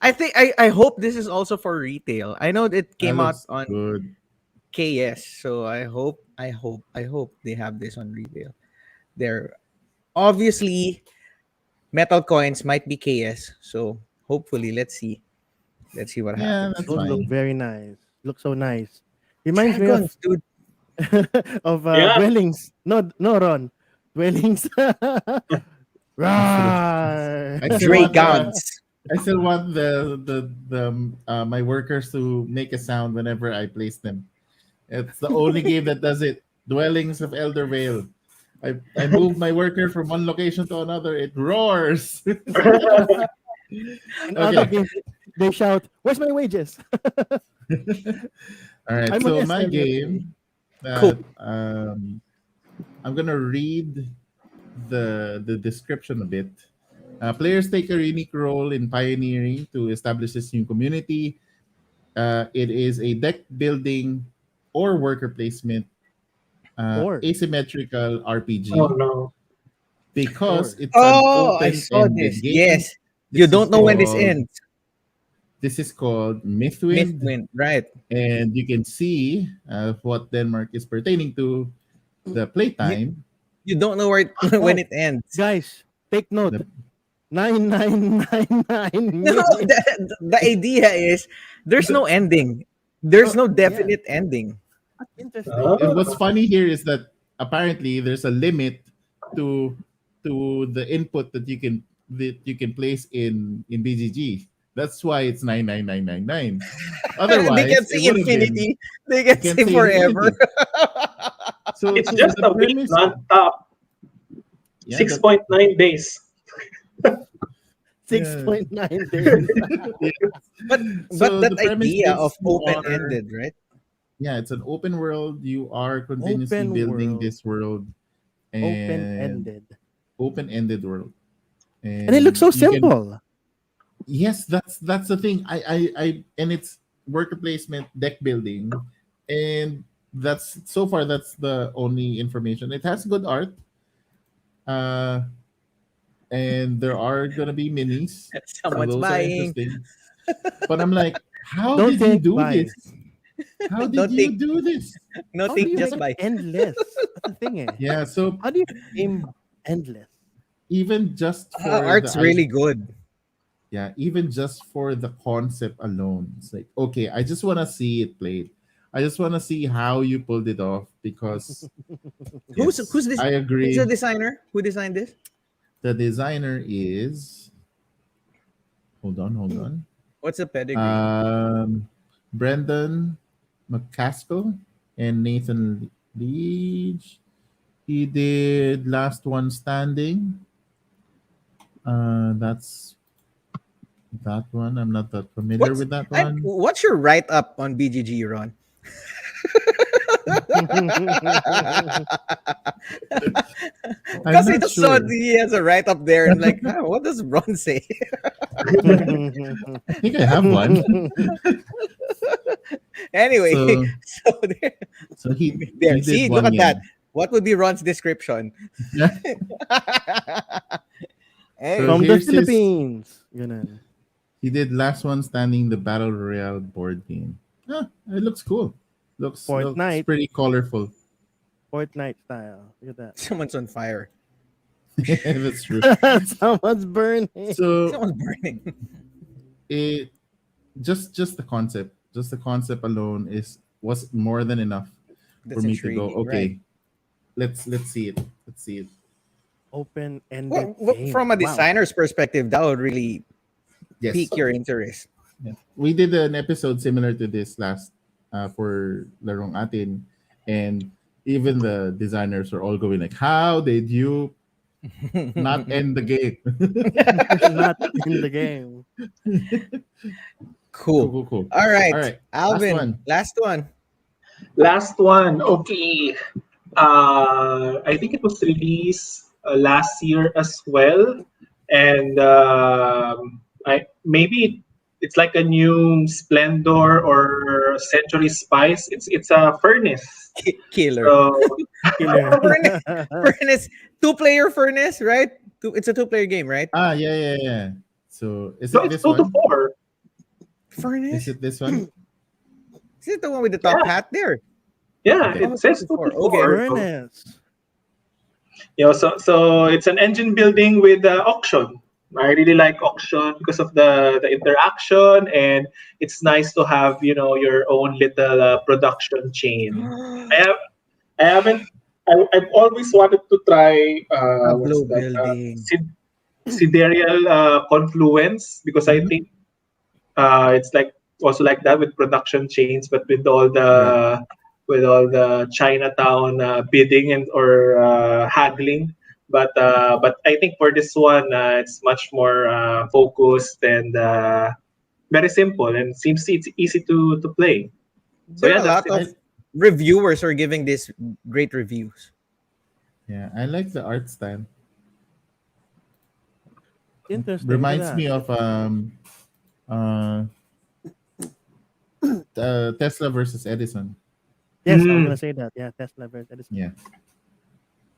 I think I hope this is also for retail. I know it That came out looks on good. KS, so I hope they have this on retail. They're obviously metal coins might be KS, so hopefully let's see what Yeah, happens. that's Those look fine. very nice. Look so nice. Reminds me Dragons, dude. of Yeah. dwellings. No, Ron. Dwellings. Rawr. I still want Dragons. I still want the my workers to make a sound whenever I place them. It's the only game that does it. Dwellings of Elder Vale. I move my worker from one location to another. It roars. In other Okay. games, they shout, "Where's my wages?" All right. I'm So an my SM. game that Cool. I'm gonna read the description a bit. Players take a unique role in pioneering to establish this new community. It is a deck building or worker placement Or asymmetrical RPG oh no. because Or. it's an Oh, I saw open-ended this. game. Yes. This You is don't know when this called- ends. This is called Mythwind, Mythwind, right? and you can see what Denmark is pertaining to the playtime. You don't know where when it ends. guys, take note. The- 9999 No, million. the idea is there's no ending. There's no definite ending. Interesting. Oh. And what's funny here is that apparently there's a limit to the input that you can place in BGG. That's why it's 99999. Otherwise, They can it see would have been- infinity. They can you see forever. So It's so just the a week premise- non-stop. yeah, 6.9 days. 6.9 days. But So that the premise idea is of you are- open ended, right? yeah, it's an open world. You are continuously Open building world. this world. And Open-ended. Open-ended world. And it looks so you can- simple. Yes, that's the thing. I and it's worker placement, deck building, and that's so far that's the only information. It has good art, and there are gonna be minis. So Someone's those are buying. interesting. But I'm like, how Don't did you think do buy. this? How did Don't you think- do this? No How do think, you just make buy. it endless? That's the thing, eh. Yeah, so How do you aim endless? even just for Art's the really good. Yeah, even just for the concept alone, it's like, okay, I just want to see it played. I just want to see how you pulled it off because Who's yes, this? I Who's the agree. designer? Who designed this? The designer is, hold on. What's the pedigree? Um, Brendan McCaskill and Nathan Leach. He did Last One Standing. That's that one. I'm not that familiar What's with that one. what's your write up on BGG, Ron? I'm Because I not just saw sure. he has a write up there. And like, huh, what does Ron say? I think I have one. Anyway, So so there, so he there. did See, look one, at yeah. that. What would be Ron's description? So From Anyway, the here's his. Philippines. Ganun. He did Last One Standing, the Battle Royale board game. Ah, it looks cool. Looks Fortnite. pretty colorful. Fortnite style. Look at someone's on fire. That's true. that. Someone's burning. So Someone's burning. it just the concept alone is was more than enough for That's me to go, intriguing, right? okay, let's see it. Let's see it. Open-ended From game. a Wow. designer's perspective, that would really Yes. pique your interest. Yeah. We did an episode similar to this last for Larong Atin, and even the designers are all going like, how did you not end the game? Not in the game. Cool, Cool. cool, cool. All All right, right. Last Alvin, one. last one. Last one. Okay. I think it was released last year as well, and I maybe it's like a new Splendor or Century Spice. It's a furnace. Killer. So Killer. Furnace, furnace, two-player furnace, right? It's a two-player game, right? Ah, yeah. So is no, it it's this two to one? four. Is Furnace? it this one? Is it the one with the top Yeah, hat there? yeah. Okay. Oh, It says two to two four. to Okay. four. Furnace. So it's an engine building with auction. I really like auction because of the interaction, and it's nice to have your own little production chain. I have I haven't I've always wanted to try what Tableau is that building. sidereal confluence because I Mhm. think it's like also like that with production chains, but Right. with all the Chinatown bidding and or haggling. But I think for this one, it's much more focused and very simple, and seems it's easy to play. So There are yeah, a that's lot it. of I reviewers are giving this great reviews. Yeah, I like the art style. Interesting. Look at Reminds that. me of uh Tesla versus Edison. Yes, I was gonna Mm. say that. Yeah, Tesla versus Edison. Yeah.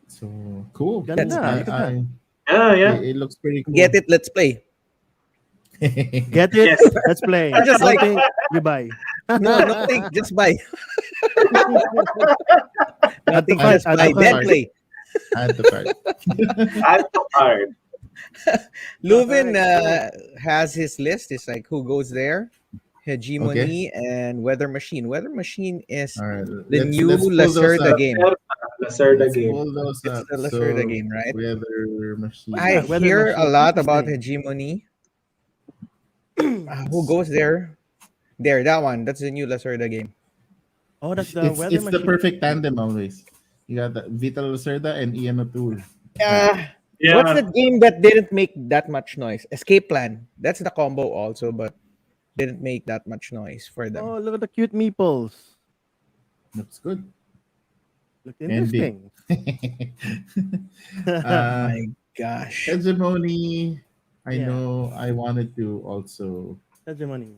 So cool, That's cool. Ganda. nice. Look at that. Yeah, yeah. It looks pretty Get cool. it? Let's play. Get it? Yes. Let's play. I'm just Don't like, think you buy. no, no think, just buy. Add to Nothing, add, cart. just Add buy. to add to Then cart. cart. play. Add to cart. Add to cart. Leuven Alright, cool. has his list. It's like who goes there, Okay. Hegemony, and Weather Machine. Weather Machine is All right. the new Let's pull those Lacerda up. game. Lacerda Let's game. pull those It's up. the Lacerda So game, right? weather What's I machine. that? Weather hear a machine. lot about Interesting. Hegemony. Who goes there? There, that one. That's the new Lacerda game. Oh, that's the weather It's the machine. perfect tandem always. You got the Vital Lacerda and Ian O'Toole. What's Yeah. that game that didn't make that much noise? Escape Plan. That's the combo also, but didn't make that much noise for them. Oh, look at the cute meeples. Looks good Looks and big. interesting. uh, My gosh. Hegemony. I Yeah, know I wanted to also. hegemony.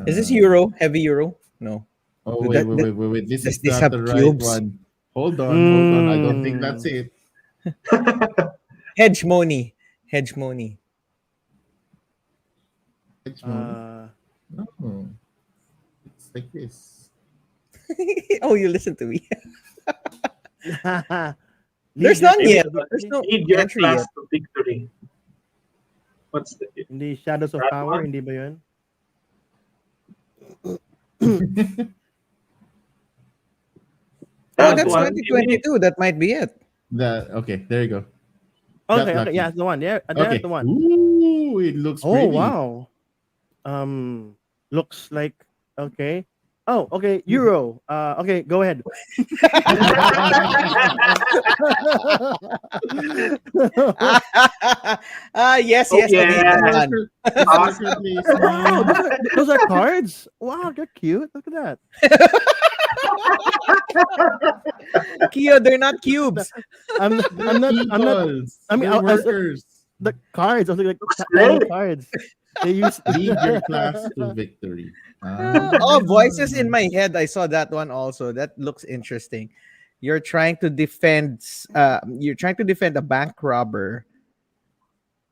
Is this Uh, Euro? Heavy Euro? No. oh Th- wait, that- wait, that- wait, wait, wait. This Does is this not have the right cubes? one. Hold on. I don't think that's Mm. it. Hegemony. Hegemony. Hegemony. Uh, No, it's like this. Oh, you listen to me. lead There's your none Maybe yet. class to There's victory. no lead your entry class yet. to victory. What's the In the Shadows of that Power, one? hindi ba yun? Oh, That that's one? Maybe 2022. That might be it. Okay, there you go. Got Okay, okay, yeah, lucky. it's the one. Yeah, there's Okay. the one. Ooh, it looks Oh pretty. wow. Looks like okay. Oh, okay. Euro. Okay, go ahead. Yes, Oh yes, I need that yeah. one. It's Awesome. secretly Wow, small. those are cards. Wow, they're cute. Look at that. Kyo, they're not cubes. I'm They're I'm not I'm not. peoples. I mean, They're as workers. the cards, I was like Looks tiny great. cards. They use. Lead your class to victory. Oh, voices in my head. I saw that one also. That looks interesting. You're trying to defend a bank robber.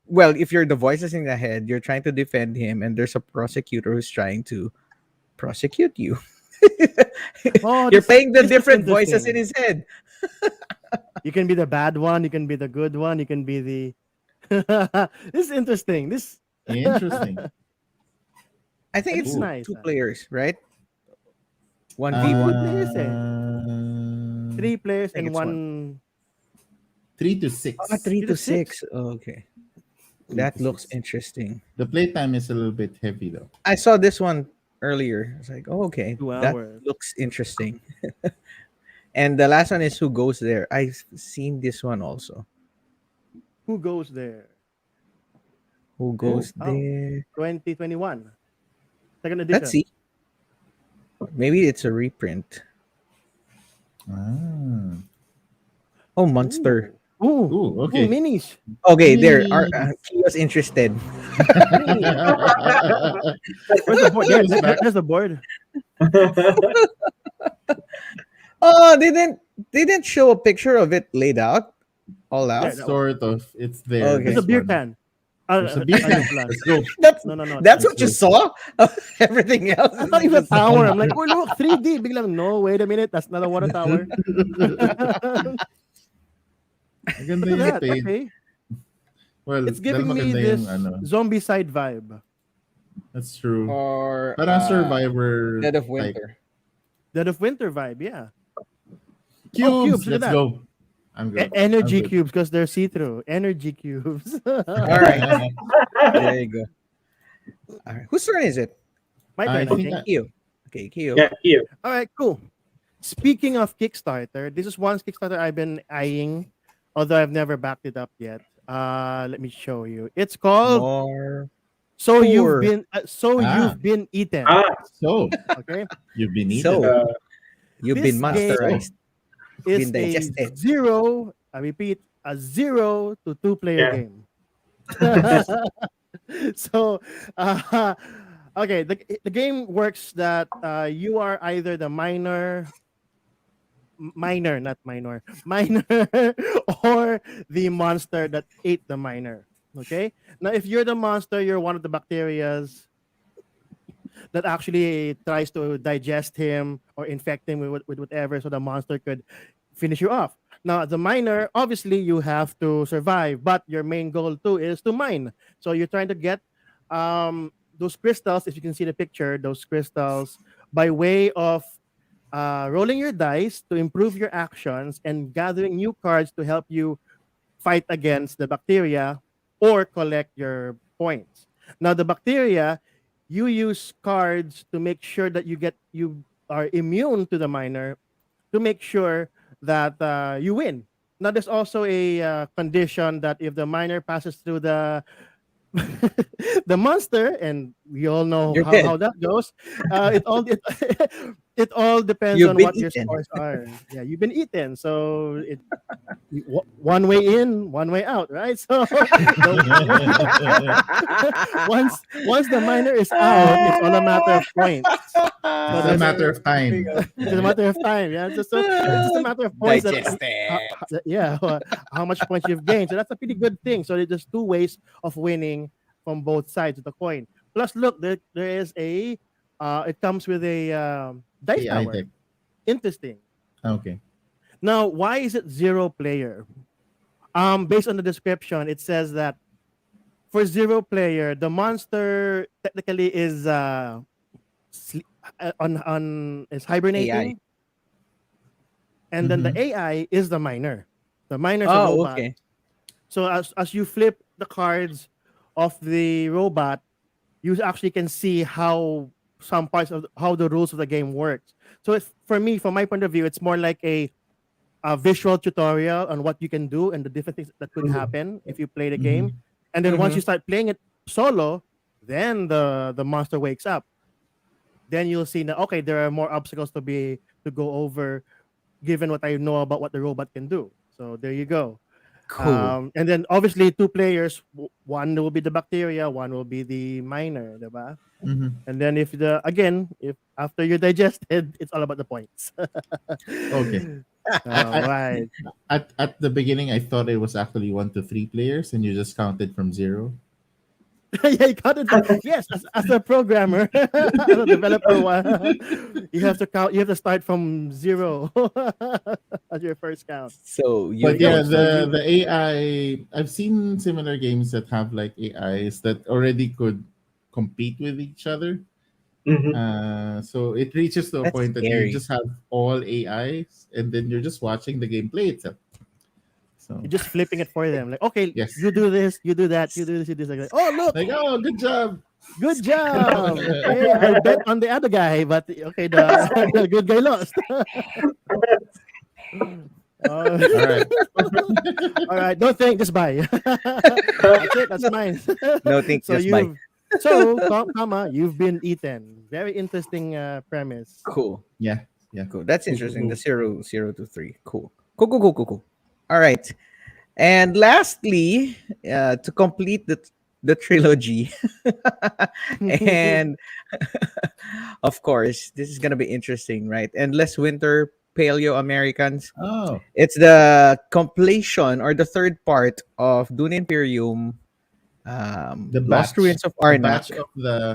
Well, if you're the voices in the head, you're trying to defend him, and there's a prosecutor who's trying to prosecute you. Oh, You're playing the this is different voices in interesting. his head. You can be the bad one. You can be the good one. You can be the. This is interesting. This. Interesting. I think It's it's Ooh. nice. two players, right? One v Oh, three one. players eh. Uh, 3 players I think and it's one. one. 3 to 6. 3 to 6. 3 to 6. Okay, Three that to looks six. interesting. The playtime is a little bit heavy though. I saw this one earlier. It's like, oh, okay, Two that hours. looks interesting. And the last one is who goes there. I've seen this one also. Who goes there? Who Oh, goes Oh, there? 2021. Second Let's edition. see. Maybe it's a reprint. ah. Oh, Monster. Ooh. Ooh. Ooh, Ooh, okay. minis. Okay, there are. Minis. Kiyo's interested. Minis. Where's the board? Here's back. There's the board. Oh, they didn't show a picture of it laid out, all There, out. that one. Sort of. It's there. There's Okay, a This beer one. can. There's a beer Ayun can. pala. Let's go. that's No. that's Let's what you go. saw. Everything else I is thought it was a just tower. I'm like, oh look, 3D. Biglang, no, wait a minute. That's not a water tower. Look Maganda at yung that. paint. Okay. Well, It's dahil giving me maganda this yung ano. zombie side vibe. That's true. or Parang Survivor Dead of type. Winter. Dead of Winter vibe, yeah. Oh, Cubes. cubes, look at Let's that. go. I'm good. I'm Energy good. cubes because they're see-through. Energy cubes. All right, there you go. All right, whose turn is it? My I turn, I think think. Kyo. Okay, Kyo. Yeah, here. All right, cool. Speaking of Kickstarter, this is one Kickstarter I've been eyeing, although I've never backed it up yet. Let me show you. It's called More So You've poor. Been Ah. Eaten. Ah, So, Okay, you've been eaten. So you've this been game monsterized, is been a digested. zero. I repeat, a 0 to 2 player yeah. game. So, okay, the game works that you are either the not minor, or the monster that ate the miner. Okay, now if you're the monster, you're one of the bacterias that actually tries to digest him or infect him with whatever, so the monster could finish you off. Now, as a miner, obviously you have to survive, but your main goal too is to mine. So you're trying to get those crystals. If you can see the picture, those crystals by way of rolling your dice to improve your actions and gathering new cards to help you fight against the bacteria or collect your points. Now, the bacteria, you use cards to make sure that you are immune to the miner to make sure that you win. Now, there's also a condition that if the miner passes through the monster, and we all know You're dead. how that goes. It all depends You've on been what your eaten. scores are. Yeah, you've been eaten, so one way in, one way out, right? So once the miner is out, it's all a matter of points. So It's a there's matter of time. it's a matter of time. Yeah, so it's just a matter of points Digested. yeah, how much points you've gained. So that's a pretty good thing. So there's two ways of winning from both sides of the coin. Plus, look, there is a it comes with a dice AI tower. tech. Interesting. Okay. Now, why is it 0 player? Based on the description, it says that for zero player, the monster technically is sle- on is AI. hibernating, and then the Mm-hmm. AI is the miner. The miner's a Oh, robot. okay. So as you flip the cards of the robot, you actually can see how some parts of how the rules of the game works. So it's, for me, from my point of view, it's more like a visual tutorial on what you can do and the different things that could Mhm. happen if you play the game. Mm-hmm. And then once Mm-hmm. you start playing it solo, then the monster wakes up. Then you'll see that okay, there are more obstacles to go over, given what I know about what the robot can do. So there you go. Cool. And then obviously two players, one will be the bacteria, one will be the miner, diba? Mm-hmm. And then if after you digested, it's all about the points. Okay. All I, right. at the beginning, I thought it was actually 1 to 3 players, and you just counted from zero. Yeah, you counted from yes, as a programmer, as a developer, you have to count. You have to start from zero as your first count. So you But There you go. yeah, go. So the you the AI, I've seen similar games that have like AIs that already could compete with each other. Mhm. So it reaches to a That's point that you scary. just have all AIs, and then you're just watching the gameplay itself. So you're just flipping it for them. Like, okay, yes, you do this, you do that, you do this, you do this. Like, oh look, like, oh, good job. good job. Okay, I bet on the other guy, but okay, the the good guy lost. Oh, All right. all right, don't think, just buy. That's it. That's No, mine. no, think So just buy. comma, you've been eaten. Very interesting premise. Cool. Yeah, yeah. Cool. That's interesting. The Mhm. 0 to 3. Cool. Cool. Cool. Cool. Cool. Cool. All right. And lastly, to complete the trilogy, and of course, this is gonna be interesting, right? Endless Winter, Paleo Americans. Oh, It's the completion or the third part of Dune Imperium, the Lost batch, Ruins of the batch Arnak, of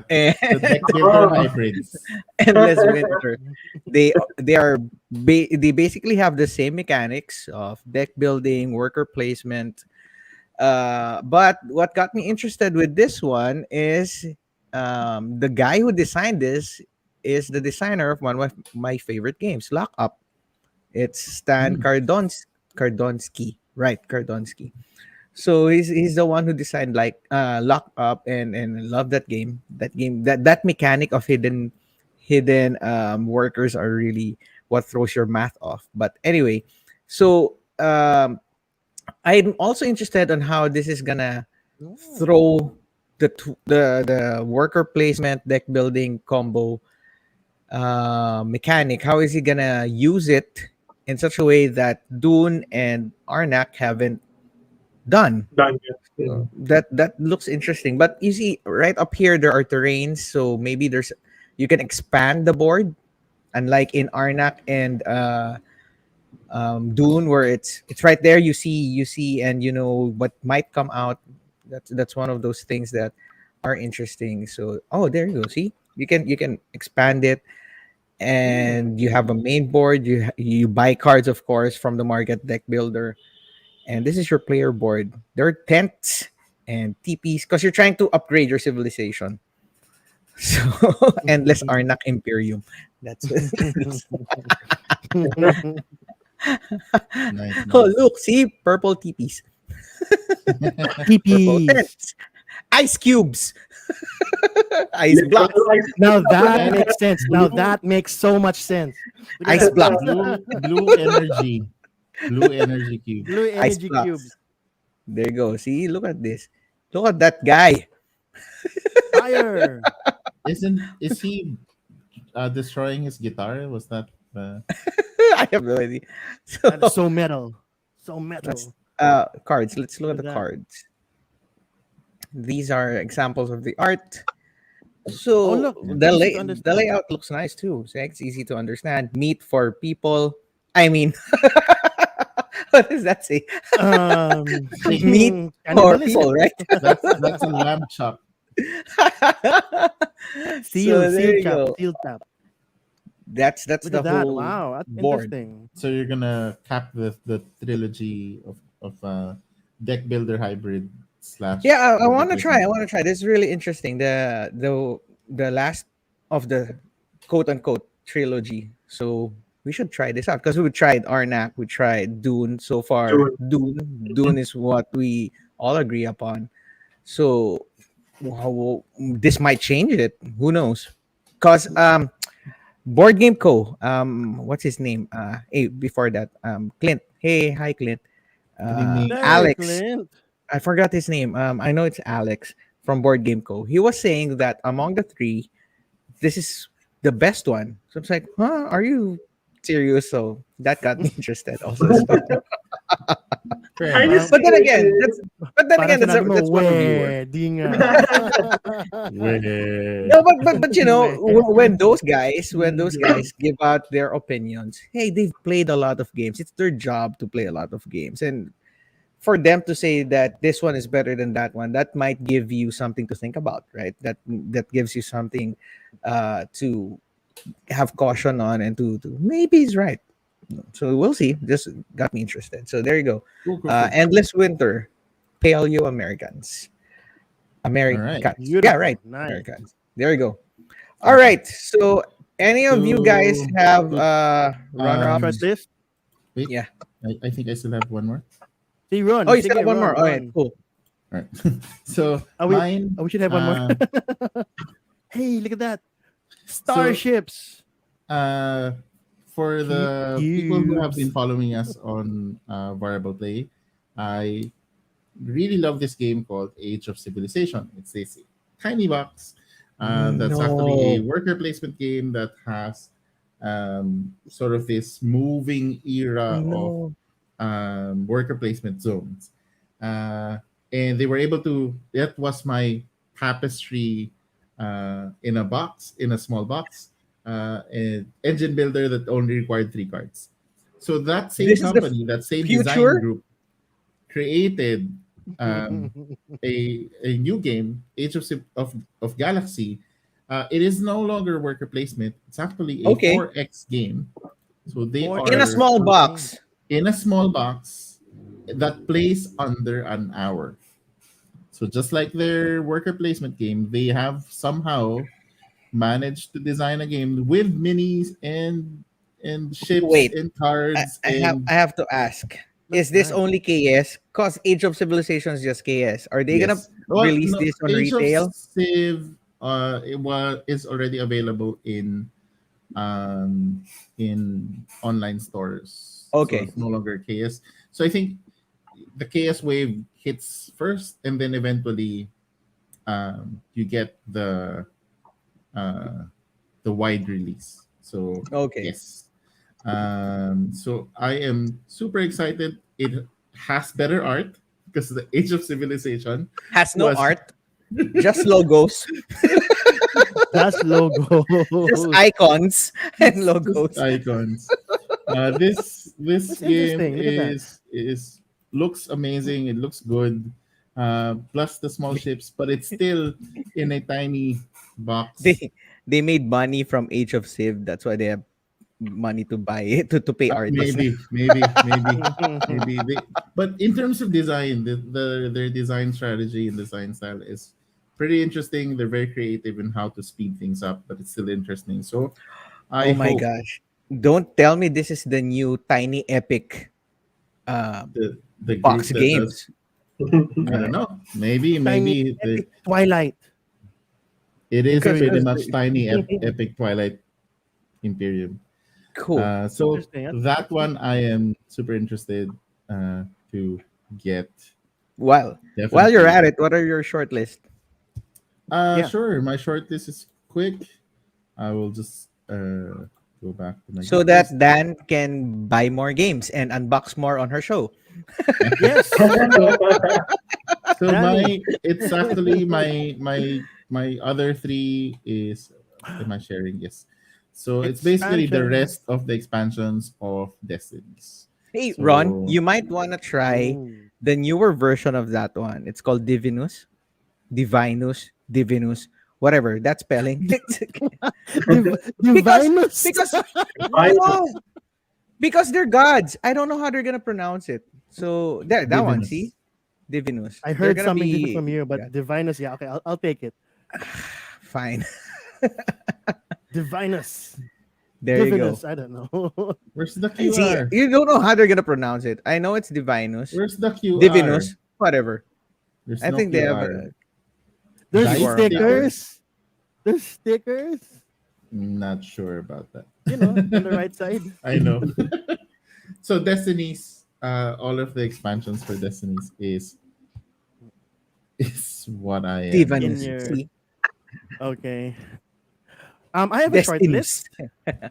and the deck builder Oh. hybrids. Endless Winter. They basically have the same mechanics of deck building, worker placement. But what got me interested with this one is the guy who designed this is the designer of one of my favorite games, Lock Up. It's Stan Mm, Kardonsky, right? Kardonsky. So he's the one who designed like Lock Up, and I love that game. That mechanic of hidden workers are really what throws your math off. But anyway, so I'm also interested on how this is gonna Oh. throw the worker placement deck building combo mechanic. How is he gonna use it in such a way that Dune and Arnak haven't done? Done yet. So Mhm. that looks interesting. But you see, right up here there are terrains, so maybe there's you can expand the board, unlike in Arnak and Dune, where it's right there. You see, and you know what might come out. That's one of those things that are interesting. So oh, there you go. See, you can expand it, Hmm. and you have a main board. You buy cards, of course, from the market deck builder, and this is your player board. There are tents and TPs because you're trying to upgrade your civilization. So endless Arnak Imperium. That's nice, oh nice. look, see purple TPs, purple Hippies. tents, ice cubes, ice blocks, Literal Now that And makes sense. Now blue, that makes so much sense. Look at ice that. blocks, blue energy Blue cubes. ice energy blocks. cubes. There you go. See, look at this. Look at that guy. Fire. Is he destroying his guitar? Was that I have no idea. That is So so metal. So let's metal. cards. Let's look Look at at the that. cards. These are examples of the art. Oh So look, yeah. easy to the understand. layout looks nice too. So it's easy to understand. Meat for people. I mean, what does that say? Meat for Cannibalism. people, right? That's a lamb chop. Seal, So there seal you chop, go. seal tap. That's Look the at that. whole Wow, that's board. interesting. So you're gonna cap the trilogy of deck builder hybrids slash Yeah, I worker want to try. placement. I want to try. This is really interesting. The last of the quote unquote trilogy. So we should try this out because we tried Arnak, we tried Dune. So far, June. Dune is what we all agree upon. So this might change it. Who knows? Cause Board Game Co. What's his name? Hey, before that, Clint. Hey, hi Clint. Good evening. There, Alex. Clint. I forgot his name. I know it's Alex from Board Game Co. He was saying that among the three, this is the best one. So it's like, huh? Are you serious? So that got me interested also. So. Fair Are you enough. Parang, But then again, serious? that's sinabi mo, that's one reviewer. we, di nga. Wait. No, but you know We. when those guys give out their opinions, hey, they've played a lot of games. It's their job to play a lot of games, and for them to say that this one is better than that one, that might give you something to think about, right? That gives you something to have caution on and to maybe he's right. So we'll see. Just got me interested. So there you go. Cool, cool, cool. Endless Winter, Paleo Americans. All right. Americans. Yeah, Beautiful. right. Nice. Americans. There you go. All Okay. right. So any of you guys So, have so, runner Short ups? um, list. wait. Yeah. I think I still have one more. See, run. Oh, you still Sige, have one more. run, All right, run. cool. All right. So We, mine. we should have one more. Uh, Hey, look at that. so Starships. uh, for the people who have been Cubes. following us on Variable Play, I really love this game called Age of Civilization. It's this tiny box that's actually a No. worker placement game that has sort of this moving era of No. worker placement zones. Uh, and they were able to, that was my tapestry in a box, in a small box, an engine builder that only required 3 cards. So that same This is the company, that same design future? group created um, a new game, Age of Galaxy. It is no longer worker placement. It's actually a Okay. 4X game. So they In a are small box. in a small box that plays under an hour. So just like their worker placement game, they have somehow managed to design a game with minis and ships Wait, and cards and I have to ask. Is That's this nice. only KS? Cause Age of Civilization is just KS. Are they gonna yes. Well, release no, this on Age of retail? Civ is already available in online stores. So Okay. it's no longer KS. So I think the KS wave hits first, and then eventually you get uh, the wide release. So Okay. yes, so I am super excited. It has better art because the Age of Civilization Has no was art, just logos, Just just logos. icons and just logos. icons. This That's game interesting. Look at that. is looks amazing. It looks good. Plus the small ships, but it's still in a tiny box. They they made money from Age of Civ. That's why they have money to buy it to pay artists. Maybe they. But in terms of design, their design strategy and design style is pretty interesting. They're very creative in how to speed things up, but it's still interesting. So I Oh my hope gosh! Don't tell me this is the new Tiny Epic uh, the box group that does. games. I don't know. Maybe Tiny the epic Twilight. it is Because pretty Imperium. much tiny epic Twilight Imperium. cool. So Interesting. that one I am super interested to get While you're definitely. at it, what are your short list? Yeah. Sure. My short list is quick. I will just go back to my So good that list. Dan can buy more games and unbox more on her show. Yes. So Danny. it's actually my other three is am I sharing? Yes. So it's basically the Expansion. rest of the expansions of Destinies. Hey, Ron, So you might want to try Ooh. the newer version of that one. It's called Divinus, whatever that spelling. because Divinus. because I no, because they're gods. I don't know how they're gonna pronounce it. So there, that one. See, Divinus. Divinus. I They're heard gonna something different be from you, yeah, but Divinus, yeah, okay, I'll take it. fine. Divinus. There you go. Divinus, I don't know. Where's the See, QR? you don't know how they're gonna pronounce it. I know it's Divinus, Where's the QR? Divinus, whatever. There's I no think they have QR. There's Dice QR map. sticker? stickers. There's stickers. Not sure about that. On the right side. I know. So Destiny's, all of the expansions for Destiny's is what I am In Divinus. looking for. your See, okay. I have a short Destinies. list. Go ahead.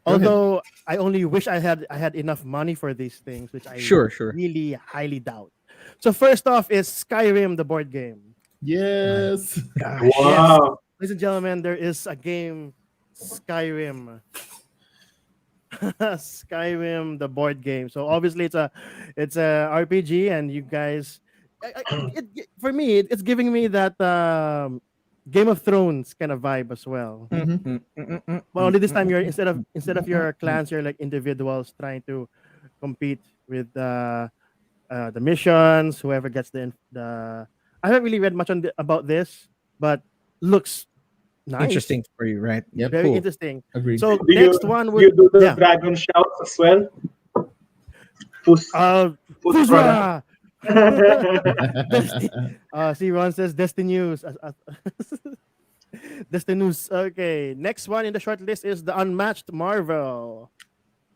Although I only wish I had enough money for these things, which I Sure, sure. really highly doubt. So first off is Skyrim, the board game. My Yes. gosh. Yes, Wow. ladies and gentlemen, there is a game, Skyrim. Skyrim, the board game. So obviously it's a RPG, and you guys, for me, it's giving me that Game of Thrones kind of vibe as well. Mm, Mm-hmm. mm, mm, mm, But mm, only this mm, time mm, you're mm, instead of mm, your mm. clans, you're like individuals trying to compete with the missions. Whoever gets the I haven't really read much about this, but looks nice, Interesting for you, right? Yep. very Cool. interesting. Agreed. So Do you next one do you would do the yeah, dragon shouts as well? Pus pus run. Fuzra. Desti- see, Ron says Destinews. Destinews. Okay, next one in the short list is the Unmatched Marvel.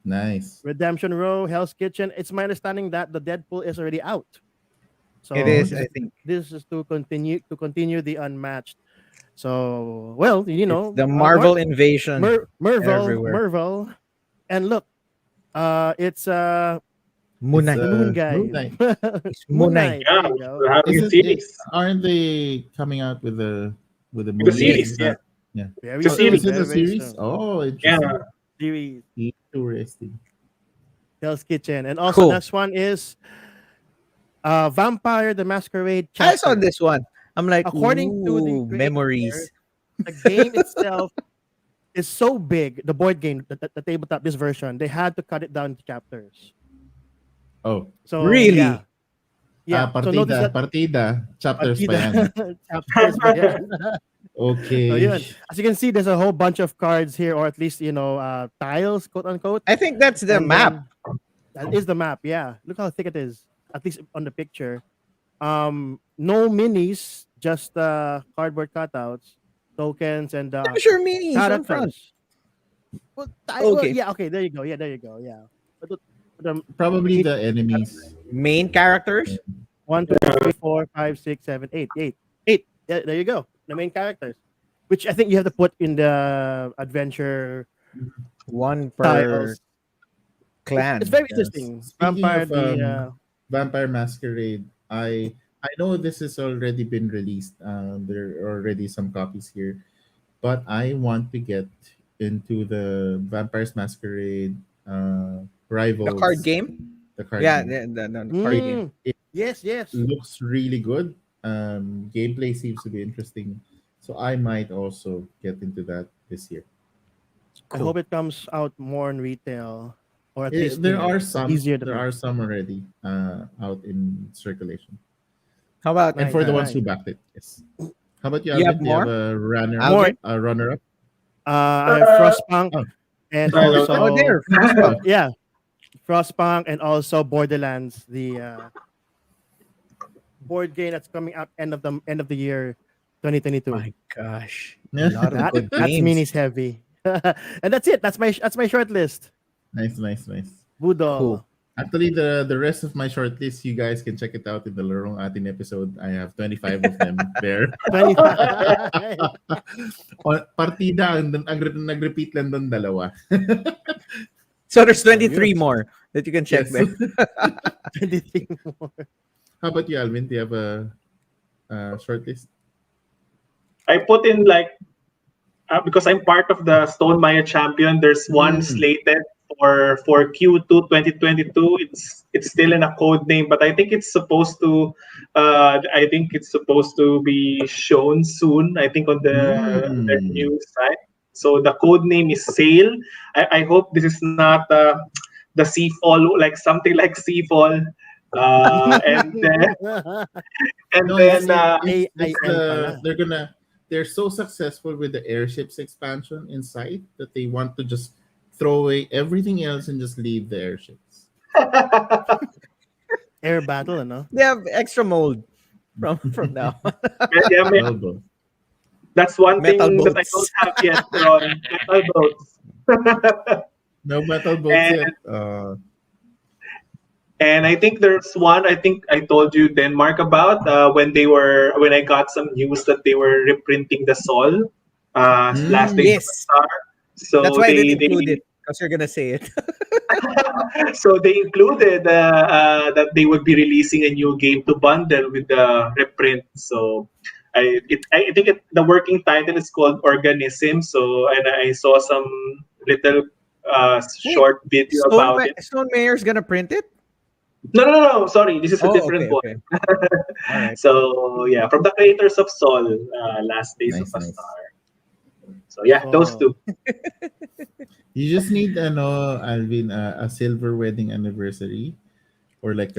Nice. Redemption Row, Hell's Kitchen. It's my understanding that the Deadpool is already out. It So is, this I is think. this is to continue the Unmatched. So well, It's the Marvel invasion Mervel, everywhere. Mervel, and look, it's It's the Moon Moon Guy, Knight. It's Moon Moon Knight. Knight. There Yeah, you go. we're having a Isn't it? series. Aren't they coming out with a With the movie? Yes. series, Is yeah. that yeah? Very The Oh, is series. soon, it very a very series? soon. Oh, Yeah. interesting. Series Interesting. Hell's Kitchen, and also Cool. next one is Vampire the Masquerade I saw chapter. this one. I'm like, According to the ooh, creator, memories. the game itself is so big. The board game, the tabletop, this version, they had to cut it down to chapters. Oh, So yeah, Really? yeah. So notice partida, that partida. Chapters pa partida yan. chapters ba yan? So Okay. yun. As you can see, there's a whole bunch of cards here, or at least tiles, quote unquote. I think that's the And map. then that is the map. Yeah, look how thick it is. At least on the picture. No minis, just cardboard cutouts, tokens, and I'm sure minis on front. characters. Okay. Yeah, okay, there you go. Yeah, there you go. Yeah. But the Probably eight the enemies. Main characters. 1, 2, 3, 4, 5, 6, 7, 8, 8, 8. Yeah, there you go. The main characters, which I think you have to put in the adventure One per tiles. It's clan. very Yes. interesting. Speaking Vampire, of the Vampire Masquerade, I know this has already been released. There are already some copies here, but I want to get into the Vampires Masquerade The card Rivals, game. the card Yeah, game. the card game. mm, yes, yes. Looks really good. Gameplay seems to be interesting, so I might also get into that this year. I Cool. hope it comes out more in retail, or at least There are some. easier to There pick. are some already out in circulation, How about and Nice, for the ones nice. who backed it, yes. How about you, you have Alvin? Do you have more? a More. Alvin? runner up? I have Frostpunk Oh, and I don't Oh, know. also there. Frostpunk. yeah, Frostpunk and also Borderlands, the board game that's coming out end of the year, 2022. My gosh, a lot of That good that's games. minis heavy, and that's it. That's my short list. nice, nice, nice. Cool. Budol. Actually, the rest of my shortlist, you guys can check it out in the Larong Atin episode. I have 25 of them there. 25. Partida, nag-repeat lang doon dalawa. So there's Ayun. 23 more that you can check Yes. there. 23 more. How about you, Alvin? Do you have a shortlist? I put in like because I'm part of the Stone Maya Champion. There's one Mm. slated for Q2 2022. It's still in a code name, but I think it's supposed to be shown soon. I think on their Mm. new site. So the code name is Sail. I hope this is not the Seafall, like something like Seafall. And then and No, then it's AIM pala. they're so successful with the airships expansion inside that they want to just throw away everything else and just leave the airships. Air battle, no? They have extra mold from now. yeah, Well, bro. that's one Metal thing that I boats. don't have yet, Ron. Metal boats. No metal boats and yet. and I think there's one. I think I told you Denmark about when I got some news that they were reprinting the Sol, Last Days of a Yes. Star. That's So why I didn't they include it because you're gonna say it. so they included that they would be releasing a new game to bundle with the reprint. So I think the working title is called Organism. So and I saw some little Wait, short video about it. Stone Mayor's gonna print it? No. Sorry, this is a Oh, different okay, one. okay. All right. So yeah, from the creators of Sol, Last Days of Nice, a nice. Star. So yeah, those Oh. two. You just need Alvin, a silver wedding anniversary or like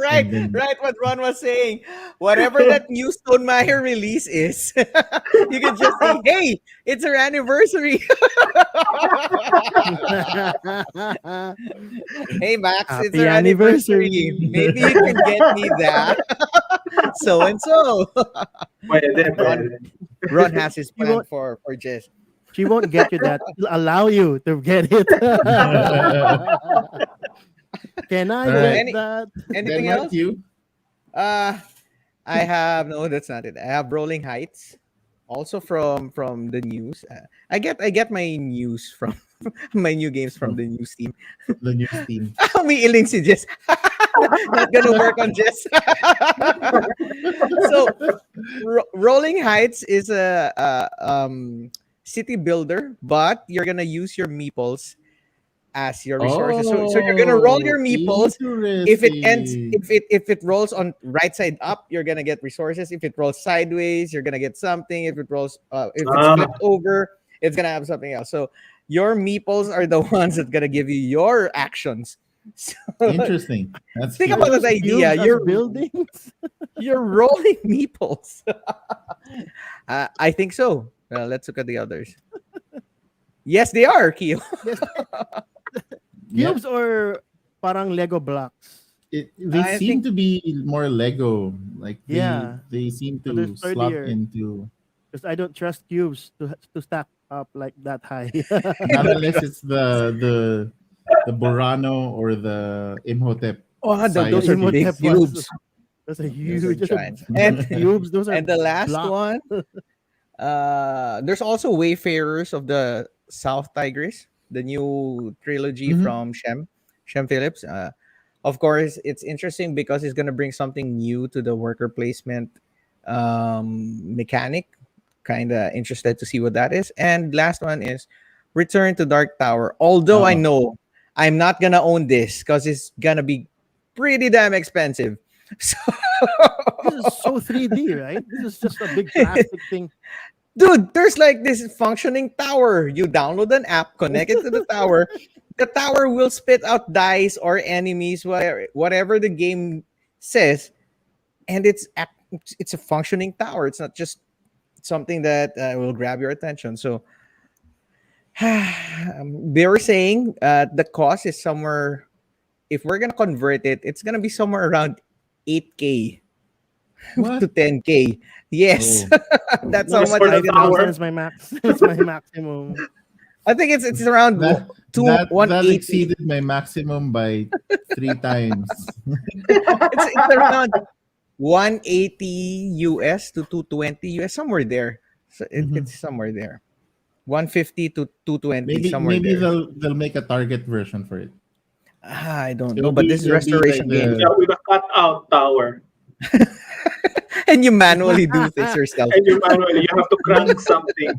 Right, and then right. What Ron was saying. Whatever that new Stone Mayor release is, you can just say, "Hey, it's our anniversary." Hey, Max, it's Happy our anniversary. anniversary. Maybe you can get me that. So and so. Pwede, Ron, pwede. Ron has his You plan won't for Jess. she won't get you that. She'll allow you to get it. Can I All So right. get that? anything Denmark, else? you. Uh I have no, that's not it. I have Rolling Heights, also from the news. I get my news from my new games from From the news team. the news team. Umiiling si Jess. Not gonna work on Jess. So Rolling Heights is a city builder, but you're gonna use your meeples as your resources. So you're gonna roll Oh, your meeples. interesting. If it rolls on right side up, you're gonna get resources. If it rolls sideways, you're gonna get something. If it's Ah, flipped over, it's gonna have something else. So your meeples are the ones that gonna give you your actions. So Interesting. That's think Are cute. about those that idea. cubes as buildings? You're rolling meeples. I think so. Let's look at the others. Yes, they are, Kyo. Yes, Yeah. cubes or parang Lego blocks. They I seem think to be more Lego. Like Yeah. they seem So they're to slot sturdier into, because I don't trust cubes to stack up like that high. not unless it's the Burano or the Imhotep those size are big Imhotep cubes. ones. cubes. Those are Those are huge. Those are giants. not cubes. Those are And the last blocks. one, there's also Wayfarers of the South Tigris, the new trilogy Mhm. from Shem Phillips. Of course, it's interesting because it's gonna bring something new to the worker placement mechanic. Kind of interested to see what that is. And last one is Return to Dark Tower. Although I Uh-uh. know I'm not gonna own this because it's gonna be pretty damn expensive. So, This is so 3D, right? This is just a big plastic thing. dude, there's like this functioning tower. You download an app, connect it to the tower. The tower will spit out dice or enemies, whatever the game says, and it's a functioning tower. It's not just something that will grab your attention. So they were saying the cost is somewhere. If we're gonna convert it, it's gonna be somewhere around 8K What? to 10K. Yes, Oh, that's No, how Just much for it's the gonna be. 5,000 tower. is my max. It's my maximum. I think it's around that two one that eighty. exceeded my maximum by 3 times. It's around 180 US to 220 US, somewhere there. So Mhm. it's somewhere there. 150 to 220, somewhere Maybe there. they'll make a Target version for it. I don't know, but this is It'll be like restoration games, Yeah, with a cut-out tower. and you manually do things yourself. And you have to crank something.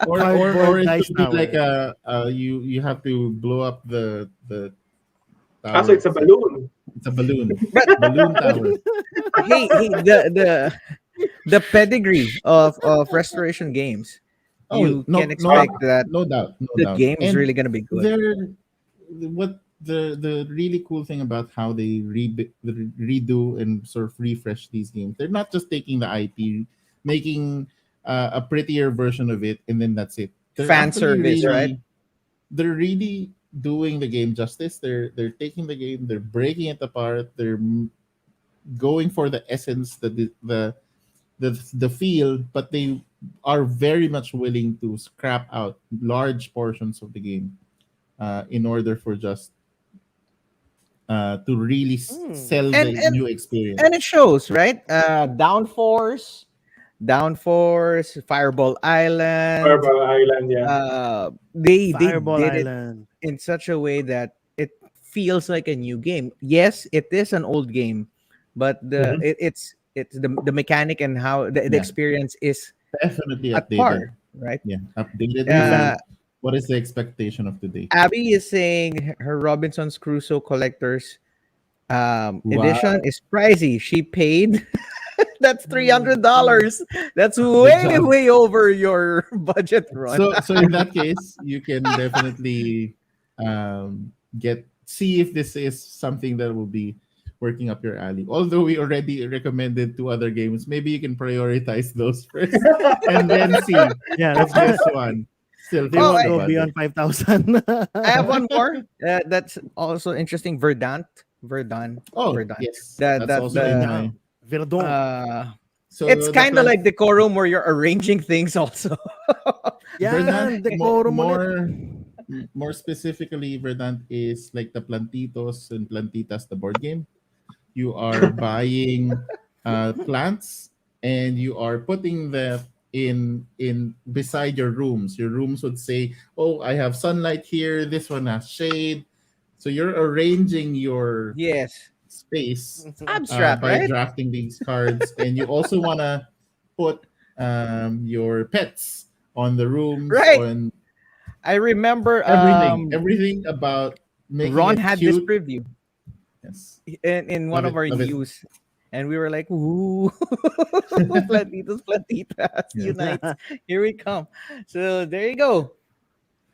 or Cardboard it dice could be like tower. you have to blow up the Also, tower. it's a balloon. It's a balloon. But Balloon tower. hey, the pedigree of restoration games, Oh, you can Uh, expect that no doubt, no the doubt. game is And really gonna be good. they're what the really cool thing about how they redo and sort of refresh these games, they're not just taking the IP, making a prettier version of it, and then that's it. They're Fan actually service, right? really doing the game justice. They're taking the game, they're breaking it apart, they're going for the essence, the feel, but they are very much willing to scrap out large portions of the game in order for just to really Mm. sell and the and new and experience. it shows, right? Downforce, Fireball Island. Barbara Island, yeah. They Fireball did it Island. in such a way that it feels like a new game. Yes, it is an old game, but Mhm. it's the mechanic and how the Yeah, experience is definitely at updated. par, right? Yeah, updated Uh, to what is the expectation of today. Abby is saying her Robinson's Crusoe collector's Wow, edition is pricey. She paid that's Mm. $300. That's good way job. way over your budget run. So in that case, you can definitely get see if this is something that will be working up your alley. Although we already recommended two other games, maybe you can prioritize those first and then see Yeah, if let's this one still they fits Oh, won't the go budget. beyond 5,000. I have one more. That's also interesting. Oh Verdant. yes, That that's that also in the Verdun. my. Verdun. uh, it's So the kind of plant like Decorum where you're arranging things also. Verdant Yan, decorum ulit. more specifically, Verdant is like the Plantitos and Plantitas, the board game. You are buying plants and you are putting them in beside your rooms. Your rooms would say, "Oh, I have sunlight here. This one has shade." So you're arranging your Yes, space it's abstract, by right? drafting these cards, and you also want to put your pets on the rooms, Right. on I remember everything about making Ron it had this cute. preview Yes, in one love of it, our love it. news, and we were like, "Ooh, Plantitas Yes, unite! Here we come!" So there you go.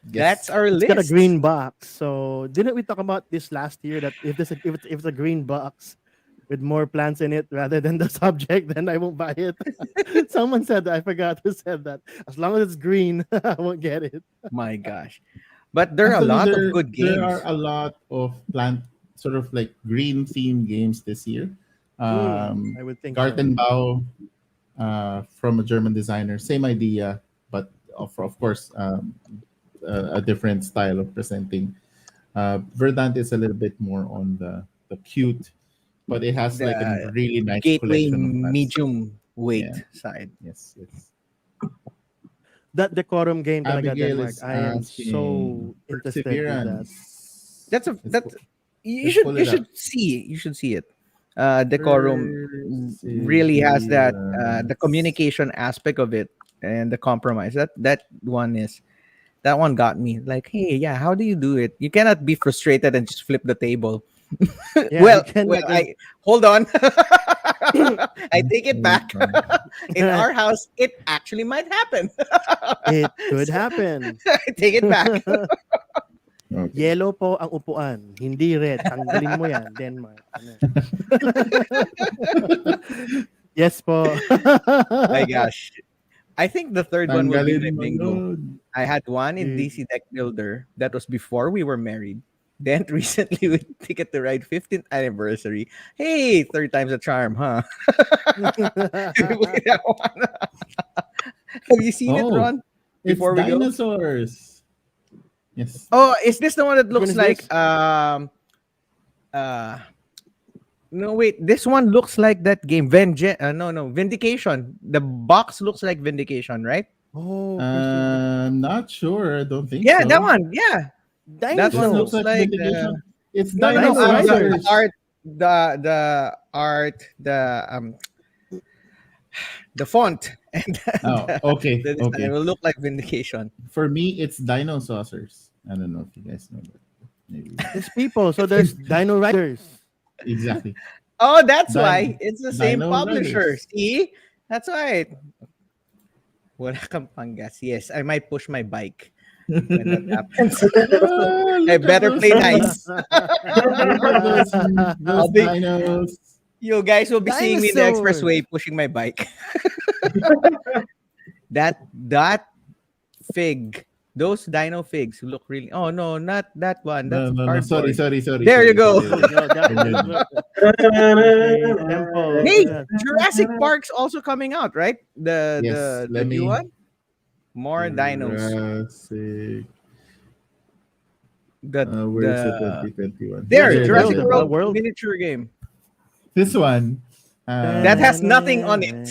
That's yes. our It's got a list. green box. So didn't we talk about this last year that if it's a green box with more plants in it rather than the subject, then I won't buy it. Someone said that. I forgot who said that. As long as it's green, I won't get it. My gosh, but there are a Actually, lot of good there are games. a lot of plant sort of like green themed games this year. I would think so. Gartenbau from a German designer, same idea, but of course a different style of presenting. Verdant is a little bit more on the cute, but it has like a The really nice gateway collection of plants. medium Yeah, weight side. yes, yes. That decorum game talaga Abigail Denmark. is I am asking so interested with that. perseverance. That's you Let's should pull it up. see it. Decorum really has that the Perseverance. communication aspect of it and the compromise. That one got me. Like, hey, yeah, how do you do it? You cannot be frustrated and just flip the table. Yeah, you well, can well, like I hold on. I take it Wait, back. In our house, it actually might happen. it could So, happen. I take it back. okay. Yellow po ang upuan, hindi red. Tanggalin mo yan, Denmark. Ano? Yes po. My gosh. I think the third one will be Tanggalin my mo bingo. yun. I had one in Eh, DC Deck Builder. That was before we were married. Then recently with Ticket to Ride 15th anniversary. Hey, third time's a charm, huh? Look at that one. Have you seen it, Oh, Ron? it's Before we go? dinosaurs. Yes. Oh, is this the one that Which one looks is like this? uh no wait, this one looks like that game no, Vindication. The box looks like Vindication, right? Oh, PC. Not sure. I don't think Yeah, that so. one. Yeah. That This one Dinosaur. looks looks like like vindication. It's no. Dino The Riders. dinosaurs. art, the font, and Oh, okay, the design okay. will look like Vindication. For me, it's dinosaurs. I don't know if you guys know that. Maybe There's people, so there's Dino Riders. exactly. Oh, that's Dino, why it's the same Dino publisher. Riders. See, that's right. Wala kang panggas. Yes, I might push my bike. when that happens. I Look at better those play things. nice. Look at those I'll be, dinos. you guys will be seeing me in the Dinosaurs. expressway pushing my bike. That fig, those dino figs look really. Oh no, not that one. That's No, no, no. Sorry, cardboard. sorry, sorry, There you sorry, go. sorry. There you go. That Yun, one. yun, Look, yun. look. There's a temple. Look Hey, at that. Jurassic Park's also coming out, right? The Yes, the let new me. one. More dinos. Jurassic. The Where is it? 2021. there There, there, Jurassic World, there. the World world. miniature game This one. that Uh, has nothing on it.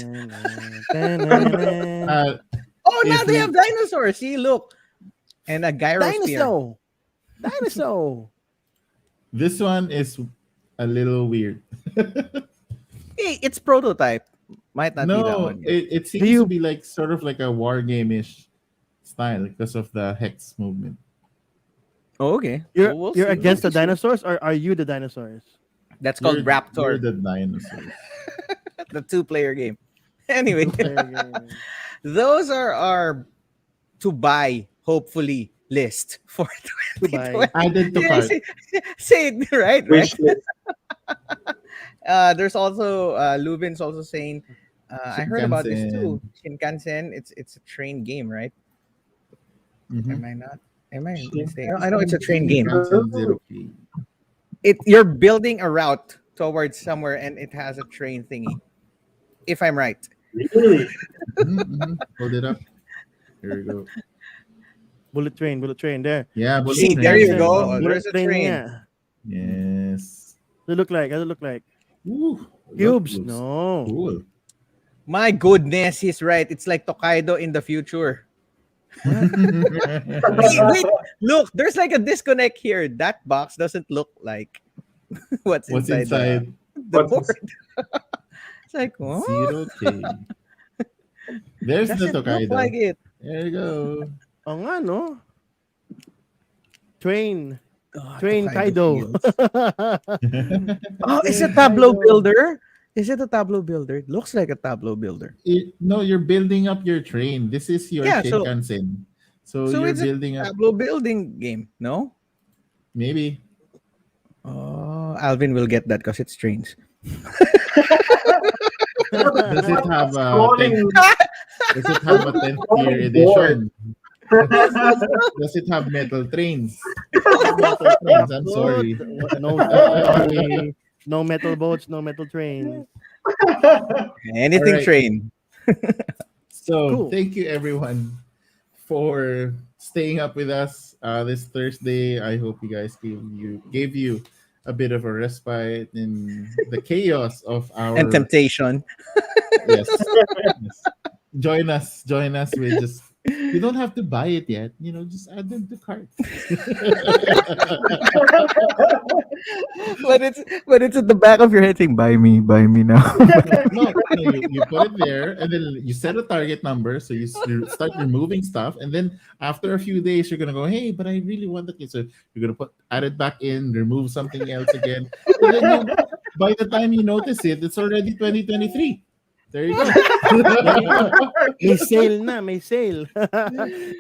uh, Oh, now if they have you dinosaurs. See, look, and a gyrosphere. Dinosaur. Dinosaur. this one is a little weird. Hey, it's prototype. Might not be that No, one yet. it Do seems to you be like sort of like a war game-ish style because of the hex movement. Oh, okay. you're We'll you're see. against the We'll see. dinosaurs or are you the dinosaurs? That's called You're Raptor, the dinosaurs. the two-player game. Anyway, Two-player game. those are our to buy, hopefully, list for To buy. 2020. Added to Yeah, cart. say it right, right? Wish list. There's also Lubin's also saying, I heard about this Shinkansen. too. Shinkansen, it's a train game, right? Mhm. Am I not? Am I mistaken? No, I know it's a train game. Shinkansen Zero K. You're building a route towards somewhere, and it has a train thingy. If I'm right. Really? Hold it up. Here we go. Bullet train there. Yeah, bullet See, train. there you There go. you There's a train. Yeah. Yes. What does it look like? Ooh, Cubes? looks No. Cool. My goodness, he's right. It's like Tokaido in the future. Wait, look, there's like a disconnect here. That box doesn't look like what's What's inside, inside? the What's board. It's like, what? Zero K. There's the Doesn't look Tokaido. like it. There you go. Oh nga, no? Train. Oh, Train Tokaido Kaido. feels. Oh, is it Train tableau Kaido. builder? Is it a tableau builder? It looks like a tableau builder. No, you're building up your train. This is your Yeah, so Shinkansen. So so you're it's a building up. tableau building game, no? Maybe. Oh, Alvin will get that because it's trains. Does it have a 10th? Scrolling. Does it have a 10th year edition? Does it have metal trains? Metal trains. I'm sorry. No, sorry. No metal boats, no metal trains. Anything Alright. train. So Cool. thank you everyone for staying up with us this Thursday. I hope you guys gave you a bit of a respite in the chaos of our And temptation. yes. Yes. Join us with just you don't have to buy it yet. Just add them to cart. But it's at the back of your head saying, buy me now. No, you put it there, and then you set a target number. So you start removing stuff, and then after a few days, you're gonna go, hey, but I really want the kit. So you're gonna add it back in, remove something else again, and then by the time you notice it, it's already 2023. There you go. May sale na, may sale.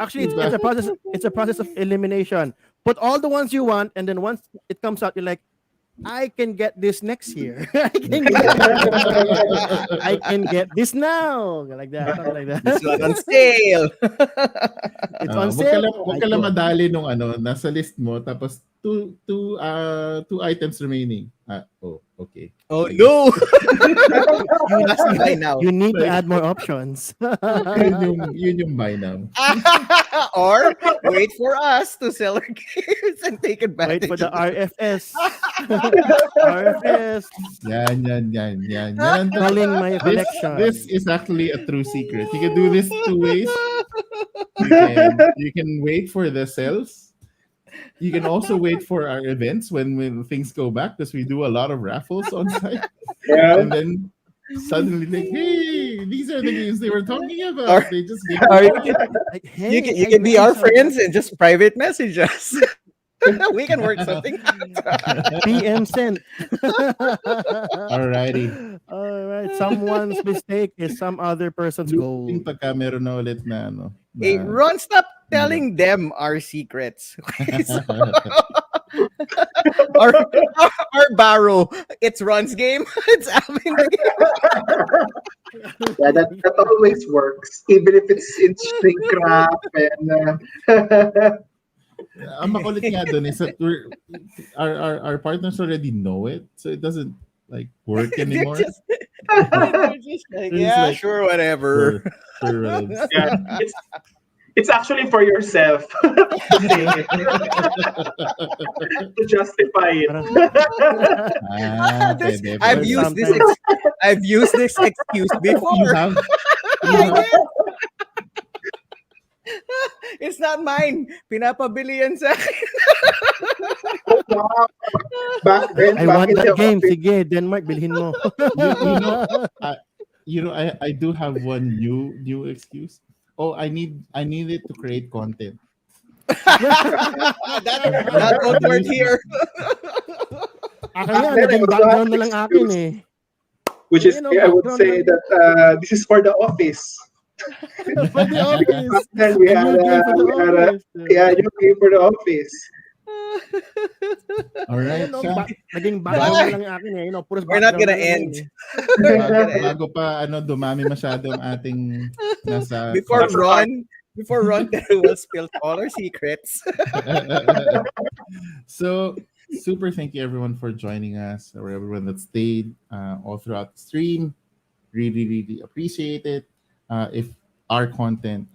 Actually, it's a process. It's a process of elimination. Put all the ones you want, and then once it comes out, you're like, I can get this next year. I can get this now. Like that, something like that. It's not on sale. It's on Wag sale. wag ka lang madali nung nasa list mo, tapos two items remaining. Okay. Oh no! You must buy now. You need to add more options. Yun yung buy now. Or wait for us to sell our gears and take Wait advantage. for the RFS. RFS. Yan. Calling my This, collection. this is actually a true secret. You can do this two ways. You can wait for the sales. You can also wait for our events when things go back because we do a lot of raffles on site. Yeah. And then suddenly like, hey, these are the games they were talking about. Or- They just gave Or Like, hey, you I can be our mentioned friends and just private message us. We can work something. PM sent. Alrighty. All right. Someone's mistake is some other person's goal. Pagka meron na ulit na Hey, Ron, stop telling them our secrets. So, our Barrow, it's Ron's game. It's Alvin's game. Yeah, that always works, even if it's in shrink wrap and. Ang makulit nga dun is that our partners already know it, so it doesn't like work they're anymore. just they're just like, They're just yeah, like, sure, whatever. Sure, whatevs. Yeah, it's actually for yourself to justify it. Parang, This, Pwede, I've pwede. used this Sometimes- I've used this excuse You before. have, you have It's not mine. Pinapabili yan sa akin. Wow. Back then, I back want in the that game. office, Sige, Denmark, bilhin mo. I do have one new excuse. Oh, I need it to create content. That won't work here. Akin nga, Then I naging also background have na lang akin excuse. eh. which is, You know, I would background say lang. that this is for the office. For the office. Back then, we A had, new game for the we had office. yeah, new game for the office. All right. You know, So, naging background na lang akin eh. You know, puros We're not background gonna na lang end. eh. bago pa dumami masyado ang ating nasa Before content. Ron will spill all our secrets. So super thank you everyone for joining us, or everyone that stayed all throughout the stream. Really appreciate it. If our content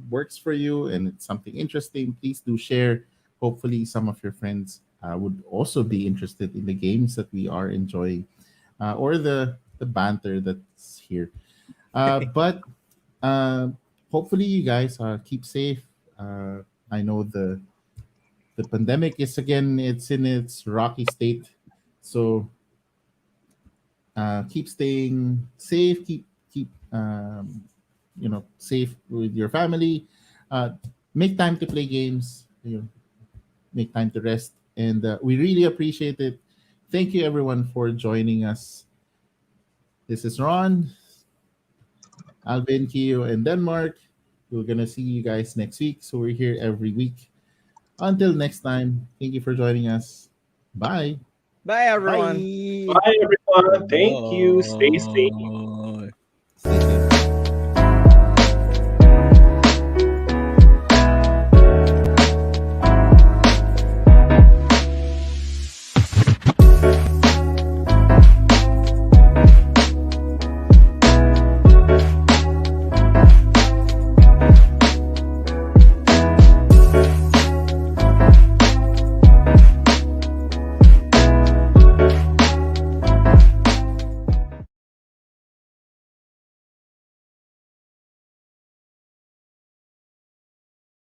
works for you and it's something interesting, please do share. Hopefully some of your friends would also be interested in the games that we are enjoying, or the banter that's here. But hopefully you guys keep safe. I know the pandemic is again, it's in its rocky state, so keep staying safe. Keep safe with your family. Make time to play games. Make time to rest, and we really appreciate it. Thank you everyone for joining us. This is Ron, Alvin, Kio, and Denmark. We're gonna see you guys next week. So we're here every week. Until next time, thank you for joining us. Bye. Bye, everyone. Bye. Bye, everyone. Thank you. Stay safe.